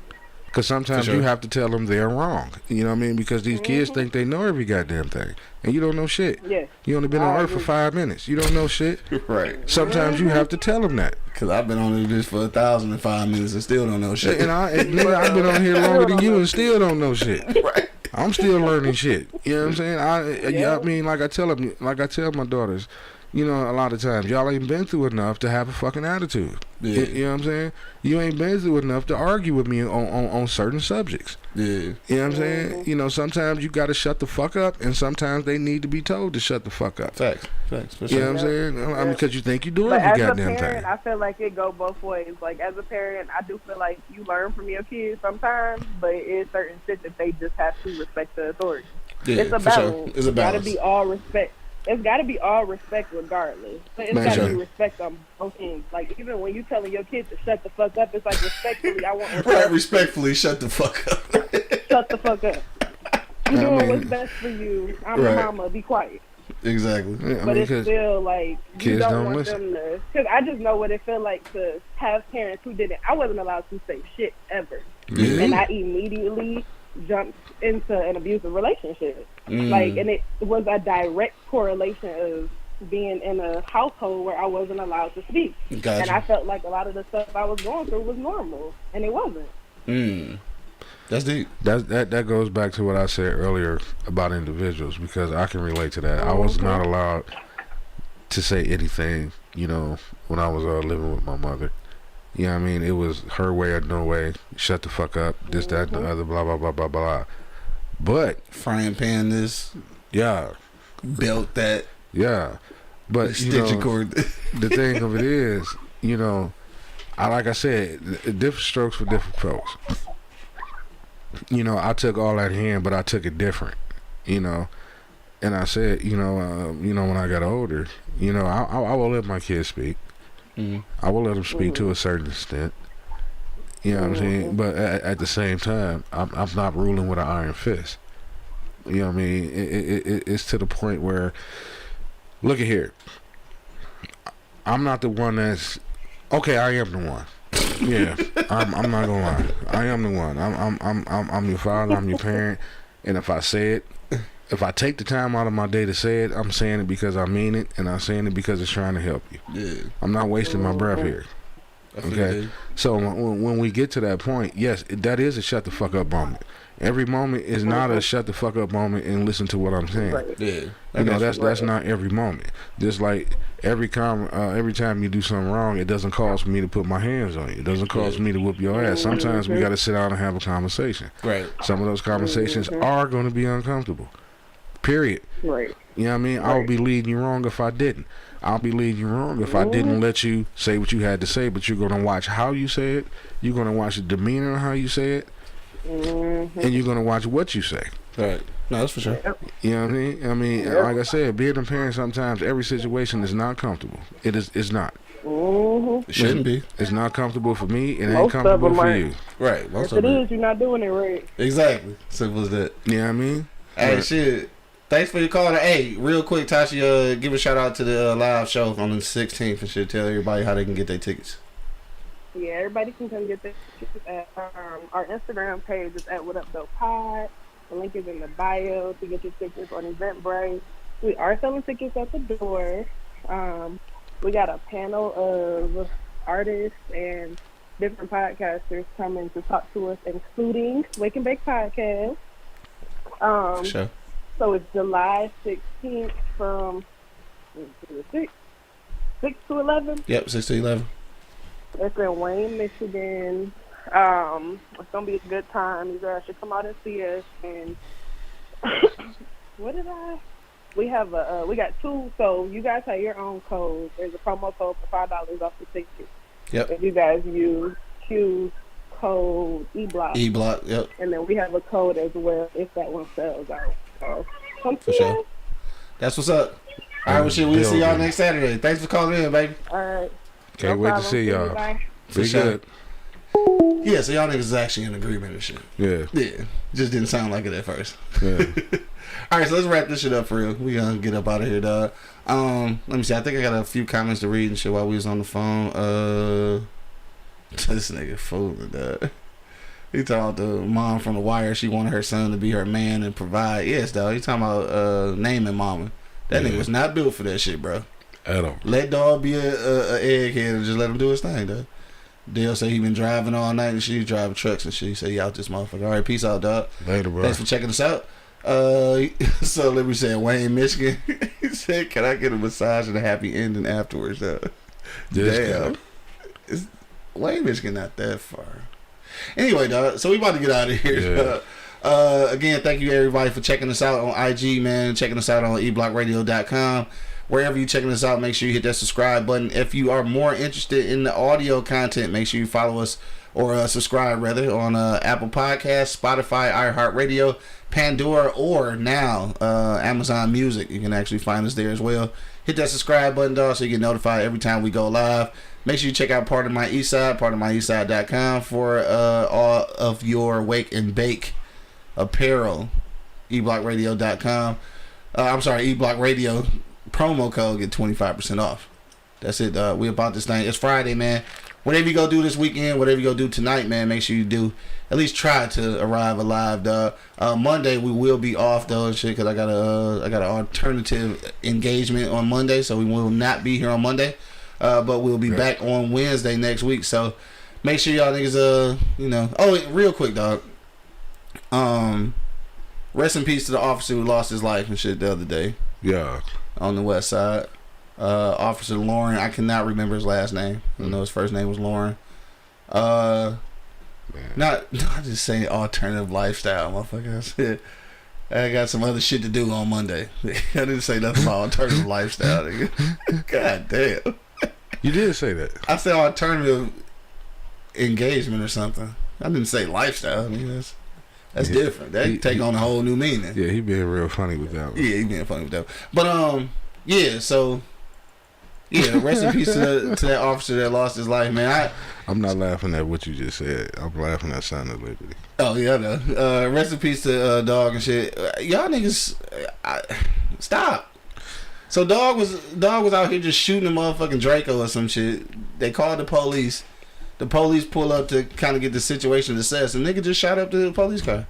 Because sometimes you have to tell them they're wrong. You know what I mean? Because these kids think they know every goddamn thing, and you don't know shit. Yeah. You only been on Earth for 5 minutes. You don't know shit. Right. Sometimes you have to tell them that. Because I've been on this for 1,005 minutes and still don't know shit. And nigga, I've been on here longer than you and still don't know shit. Right. I'm still learning shit. You know what I'm saying? I mean, like I tell my daughters, you know, a lot of times, y'all ain't been through enough to have a fucking attitude. Yeah. You know what I'm saying? You ain't been through enough to argue with me on certain subjects. Yeah. You know what I'm saying? You know, sometimes you got to shut the fuck up, and sometimes they need to be told to shut the fuck up. Facts. For You know what I'm saying? I mean, because you think you're doing every goddamn as a parent, thing. I feel like it go both ways. Like, as a parent, I do feel like you learn from your kids sometimes, but it's certain shit that they just have to respect the authority. Yeah, it's a for balance. sure. It's a It's got to balance. be all respect. It's got to be all respect regardless. But it's got to be respect on both ends. Like, even when you telling your kids to shut the fuck up, it's like, respectfully, I want respect. Right, respectfully, shut the fuck up. Shut the fuck up. You doing what's best for you. I'm your mama. Be quiet. Exactly. Yeah, but it's still like, you don't want listen. them to. Because I just know what it felt like to have parents who didn't. I wasn't allowed to say shit ever. Yeah. And I immediately jumped into an abusive relationship. Like, and it was a direct correlation of being in a household where I wasn't allowed to speak. Gotcha. And I felt like a lot of the stuff I was going through was normal, and it wasn't. That's deep. That goes back to what I said earlier about individuals, because I can relate to that. I was not allowed to say anything, you know, when I was living with my mother. You know what I mean? It was her way or no way. Shut the fuck up. This, that, the other, blah, blah, blah, blah, blah. But frying pan this. Yeah. Belt that. Yeah. But, stitching cord. The thing of it is, you know, like I said, different strokes for different folks. You know, I took all that hand, but I took it different, you know. And I said, you know, when I got older, you know, I will let my kids speak. I will let them speak to a certain extent. You know what I'm saying? But at the same time, I'm not ruling with an iron fist. You know what I mean? It's to the point where, look at here. I'm not the one that's, okay, I am the one. Yeah, I'm not gonna lie. I am the one. I'm your father. I'm your parent. And if I say it, if I take the time out of my day to say it, I'm saying it because I mean it, and I'm saying it because it's trying to help you. Yeah. I'm not wasting my breath here. Okay. So when we get to that point, yes, that is a shut the fuck up moment. Every moment is not a shut the fuck up moment and listen to what I'm saying. Yeah. You know, that's not every moment. Just like every time you do something wrong, it doesn't cause me to put my hands on you. It doesn't cause me to whoop your ass. Sometimes we got to sit down and have a conversation. Right. Some of those conversations are going to be uncomfortable. Period. Right. You know what I mean? I would be leading you wrong if I didn't. I'll be leading you wrong if I didn't let you say what you had to say, but you're going to watch how you say it. You're going to watch the demeanor of how you say it. And you're going to watch what you say. Right. No, that's for sure. You know what I mean? I mean, like I said, being a parent, sometimes every situation is not comfortable. It's not. It shouldn't be. It's not comfortable for me. It ain't comfortable for you. Right. If it is, you're not doing it right. Exactly. Simple as that. You know what I mean? Hey, shit. Thanks for your call. Hey, real quick, Tasha, give a shout out to the live show on the 16th and shit. Tell everybody how they can get their tickets. Yeah, everybody can come get their tickets at our Instagram page is at What Up Though Pod. The link is in the bio to get your tickets on Eventbrite. We are selling tickets at the door. We got a panel of artists and different podcasters coming to talk to us, including Wake and Bake Podcast. Sure. So it's July 16th from 6 to 11. Yep, 6 to 11. It's in Wayne, Michigan. It's gonna be a good time. You guys should come out and see us. And we got two. So you guys have your own code. There's a promo code for $5 off the ticket. Yep. If you guys use Q code eBlock. eBlock. Yep. And then we have a code as well if that one sells out. So for sure. That's what's up. All right, well, shit, we'll see y'all next Saturday. Thanks for calling in, baby. All right. Can't wait to see y'all. Be good. Yeah, so y'all niggas is actually in agreement and shit. Yeah. Yeah. Just didn't sound like it at first. Yeah. All right, so let's wrap this shit up for real. We gonna get up out of here, dog. Let me see. I think I got a few comments to read and shit while we was on the phone. This nigga fooling, dog. He talking about the mom from The Wire. She wanted her son to be her man and provide. Yes, dog. He talking about naming mama. That nigga was not built for that shit, bro. At all. Let dog be a egghead and just let him do his thing, dog. Dale say he been driving all night and shit. He driving trucks and shit. He said he out this motherfucker. All right, peace out, dog. Later, bro. Thanks for checking us out. So let me say, Wayne, Michigan. He said, "Can I get a massage and a happy ending afterwards?" Damn. Wayne, Michigan, not that far. Anyway, dog. So we about to get out of here. Yeah. Again, thank you everybody for checking us out on IG, man. Checking us out on eblockradio.com. Wherever you're checking us out, make sure you hit that subscribe button. If you are more interested in the audio content, make sure you follow us or subscribe rather on Apple Podcasts, Spotify, iHeartRadio, Pandora, or now Amazon Music. You can actually find us there as well. Hit that subscribe button, dog, so you get notified every time we go live. Make sure you check out Part of My Eastside, partofmyeastside.com for all of your wake and bake apparel. eblockradio.com. I'm sorry, eblockradio promo code, get 25% off. That's it. We about this thing. It's Friday, man. Whatever you go do this weekend, whatever you go do tonight, man, make sure you do at least try to arrive alive, dog. Monday we will be off though and shit, because I got an alternative engagement on Monday, so we will not be here on Monday. But we'll be back on Wednesday next week. So make sure y'all niggas Oh, real quick, dog. Rest in peace to the officer who lost his life and shit the other day. Yeah. On the west side. Officer Lauren, I cannot remember his last name. I know his first name was Lauren. Not just saying alternative lifestyle, motherfucker. I got some other shit to do on Monday. I didn't say nothing about alternative lifestyle, nigga. God damn. You did say that. I said alternative engagement or something. I didn't say lifestyle. I mean, that's different. That take on a whole new meaning. Yeah, he being real funny with that one. Yeah, he being funny with that one. But yeah, so yeah, rest in peace to that officer that lost his life, man. I'm not laughing at what you just said. I'm laughing at Son of Liberty. Oh yeah, I know. Rest in peace to Dog and shit. Y'all niggas, stop. So Dog was out here just shooting a motherfucking Draco or some shit. They called the police. The police pull up to kind of get the situation assessed, and nigga just shot up the police car.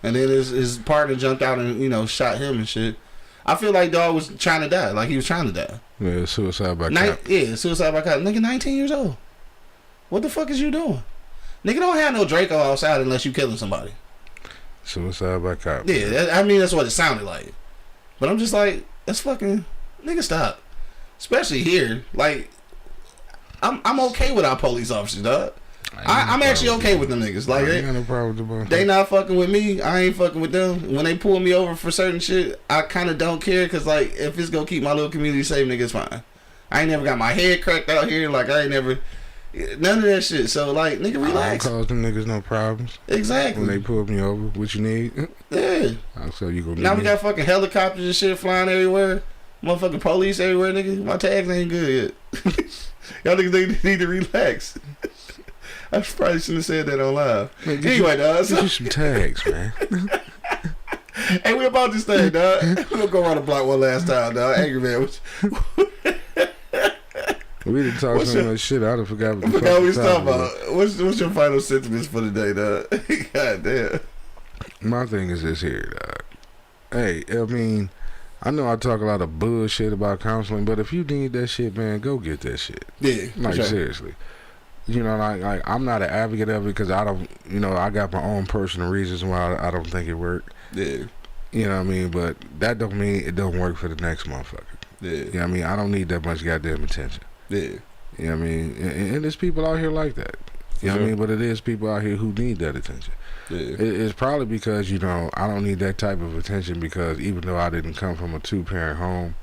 And then his partner jumped out and shot him and shit. I feel like Dog was trying to die. Like he was trying to die. Yeah, suicide by cop. Yeah, suicide by cop. Nigga, 19 years old. What the fuck is you doing? Nigga, don't have no Draco outside unless you killing somebody. Suicide by cop. Yeah, I mean that's what it sounded like. But I'm just like, that's fucking nigga, stop. Especially here, like I'm okay with our police officers, dog. I'm actually okay with them niggas. Like, I ain't got no problem with them. They not fucking with me. I ain't fucking with them. When they pull me over for certain shit, I kind of don't care, because like if it's gonna keep my little community safe, nigga, it's fine. I ain't never got my head cracked out here. Like I ain't never none of that shit. So like, nigga, relax. I don't cause them niggas no problems. Exactly. When they pull me over, what you need? Yeah. So you gonna now we got fucking helicopters and shit flying everywhere. Motherfucking police everywhere, nigga. My tags ain't good yet. Y'all niggas need to relax. I probably shouldn't have said that on live. Man, anyway, dog. Get you some tags, man. Hey, we about this thing, dog. We're gonna go around the block one last time, dog. Angry man. We didn't talk so much shit. I done forgot what the fuck we was talking about. What's your final sentiments for the day, dog? God damn. My thing is this here, dog. Hey, I mean, I know I talk a lot of bullshit about counseling, but if you need that shit, man, go get that shit. Yeah. Like, sure. Seriously. Like I'm not an advocate of it, because I don't, I got my own personal reasons why I don't think it worked. Yeah. You know what I mean? But that don't mean it don't work for the next motherfucker. Yeah. You know what I mean? I don't need that much goddamn attention. Yeah. You know what I mean? And there's people out here like that. You know what I mean? But it is people out here who need that attention. Yeah. It's probably because, I don't need that type of attention, because even though I didn't come from a 2-parent home,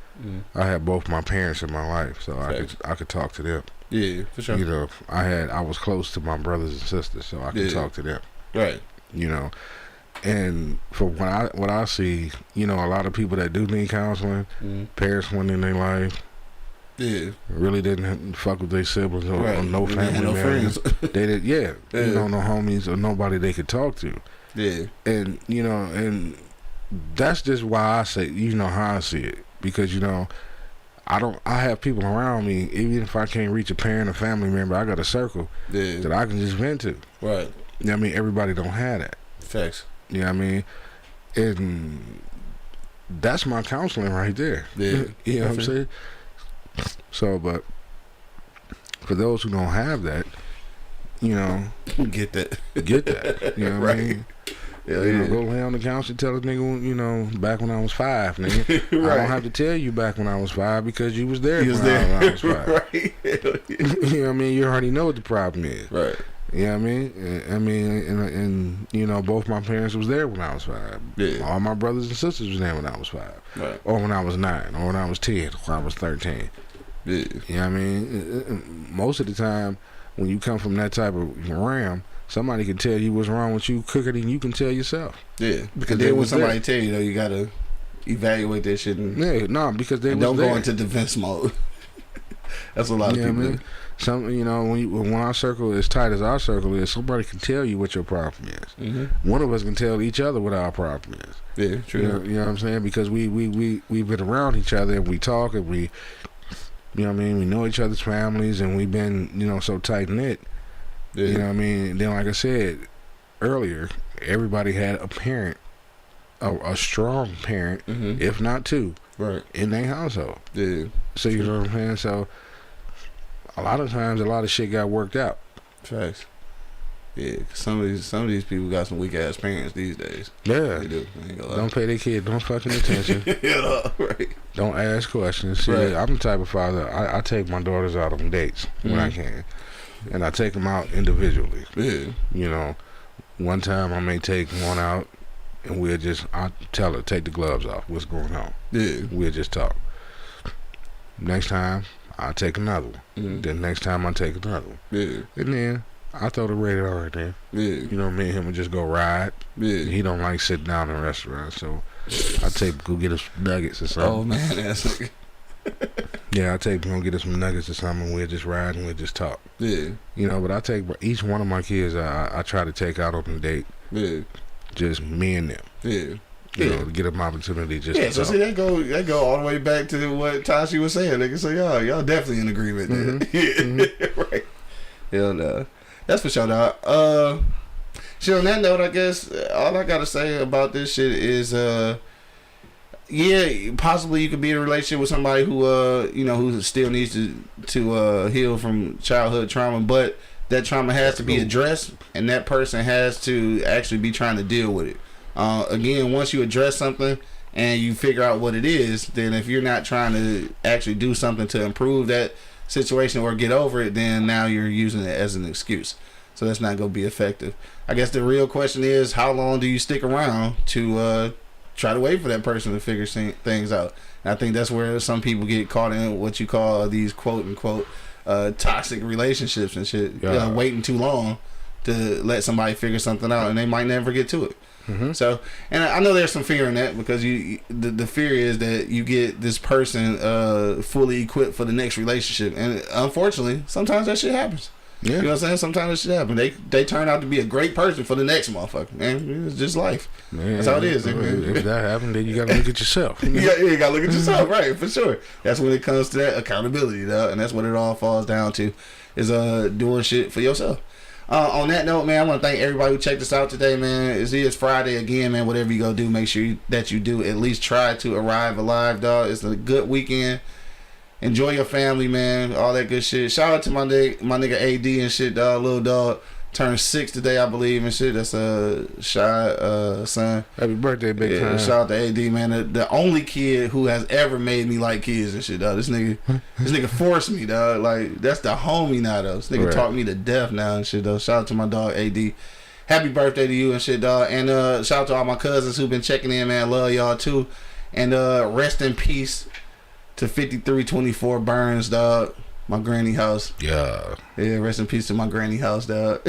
I had both my parents in my life, so I could talk to them. Yeah, for sure. I was close to my brothers and sisters, so I could talk to them. Right. And for what I see, a lot of people that do need counseling, parents went in their life. Yeah. Really didn't fuck with their siblings or no family no members. friends. They did, no homies or nobody they could talk to. Yeah. And and that's just why I say, how I see it, because I have people around me, even if I can't reach a parent or family member, I got a circle that I can just vent to. Right. You know what I mean? Everybody don't have that. Facts. You know what I mean? And that's my counseling right there. Yeah. You know what I'm saying? So, but for those who don't have that, get that. You know what I mean? Yeah, go lay on the couch and tell a nigga, back when I was 5, nigga. Right. I don't have to tell you back when I was 5, because you was there when I was 5. Right. You know what I mean? You already know what the problem is. Right. You know what I mean? And both my parents was there when I was 5. Yeah. All my brothers and sisters was there when I was 5. Right. Or when I was 9, or when I was 10, or I was 13. Yeah. You know what I mean? Most of the time, when you come from that type of ram, somebody can tell you what's wrong with you quicker than you can tell yourself. Yeah, because then when somebody tell you, though, you gotta evaluate that shit. And, because they don't go into defense mode. That's what a lot of people do. Some, when our circle is tight as our circle is, somebody can tell you what your problem is. Mm-hmm. One of us can tell each other what our problem is. Yeah, true. You know what I'm saying? Because we've been around each other and we talk and we, we know each other's families and we've been, so tight knit. Yeah. You know what I mean? And then, like I said earlier, everybody had a parent, a strong parent, if not two, right, in their household. Yeah. So you know what I'm saying? So a lot of times, a lot of shit got worked out. Facts. Yeah, cause some of these people got some weak ass parents these days. Yeah. They do. Don't pay their kid no fucking attention. Right. Don't ask questions. See, right. I'm the type of father. I take my daughters out on dates when I can, and I take them out individually. Yeah. One time I may take one out, and I'll tell her, take the gloves off. What's going on? Yeah. We'll just talk. Next time, I'll take another one. Mm-hmm. Then next time, I'll take another one. Yeah. And then I throw the radar right there. Yeah. Me and him would just go ride. Yeah. He don't like sitting down in restaurants, so I go get us some nuggets or something. Oh man, that's like. Yeah, I take him go get us some nuggets or something. And we'll just ride and we'll just talk. Yeah. But I take each one of my kids. I try to take out on a date. Yeah. Just me and them. Yeah. To get them opportunity just to so talk. See, they go all the way back to what Tashi was saying. They can say, y'all definitely in agreement there. Right. Hell no. That's for sure, dog. Shit, on that note, I guess all I gotta say about this shit is, possibly you could be in a relationship with somebody who, who still needs to heal from childhood trauma, but that trauma has to be addressed, and that person has to actually be trying to deal with it. Again, once you address something and you figure out what it is, then if you're not trying to actually do something to improve that situation or get over it, then now you're using it as an excuse. So that's not going to be effective. I guess the real question is, how long do you stick around to try to wait for that person to figure things out? And I think that's where some people get caught in what you call these quote-unquote toxic relationships and shit. Waiting too long to let somebody figure something out, and they might never get to it. Mm-hmm. So, and I know there's some fear in that, because the fear is that you get this person fully equipped for the next relationship, and unfortunately, sometimes that shit happens. Yeah. You know what I'm saying? Sometimes that shit happens. They turn out to be a great person for the next motherfucker. Man, it's just life. Man, that's how it is. If that happened, then you gotta look at yourself. You gotta look at yourself, right? For sure. That's when it comes to that accountability, though, and that's what it all falls down to, is doing shit for yourself. On that note, man, I want to thank everybody who checked us out today, man. It is Friday again, man. Whatever you go do, make sure that you do at least try to arrive alive, dog. It's a good weekend. Enjoy your family, man. All that good shit. Shout out to my nigga AD and shit, dog. Little dog turned 6 today, I believe, and shit. That's Shy son. Happy birthday, big time. Shout out to AD, man. The only kid who has ever made me like kids and shit, dog. This nigga forced me, dog. Like, that's the homie now, though. This nigga taught me to death now and shit, though. Shout out to my dog AD. Happy birthday to you and shit, dog. And shout out to all my cousins who've been checking in, man. Love y'all too. And rest in peace to 5324 Burns, dog. My granny house. Yeah, rest in peace to my granny house, dog.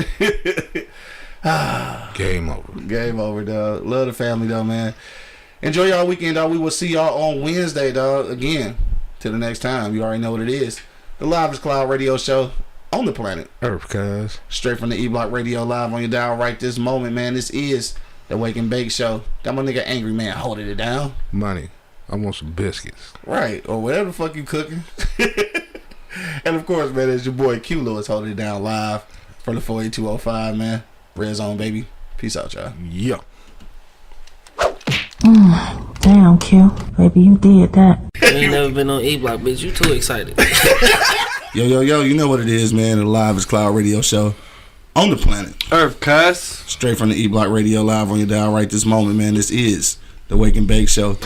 Game over. Game over, dog. Love the family, though, man. Enjoy y'all weekend, dog. We will see y'all on Wednesday, dog. Again, till the next time. You already know what it is. The Livest Cloud Radio Show on the planet Earth, cuz. Straight from the E-Block Radio Live on your dial right this moment, man. This is the Wake and Bake Show. Got my nigga Angry Man holding it down. Money. I want some biscuits. Right, or whatever the fuck you cooking. And of course, man, it's your boy Q Lewis holding it down live from the 48205, man. Red Zone, baby. Peace out, y'all. Yeah. Damn, Q. Baby, you did that. You ain't never been on E-Block, bitch. You too excited. Yo, you know what it is, man. The Livest Cloud Radio Show on the planet Earth, cuz. Straight from the E-Block Radio Live on your dial right this moment, man. This is the Wake and Bake Show.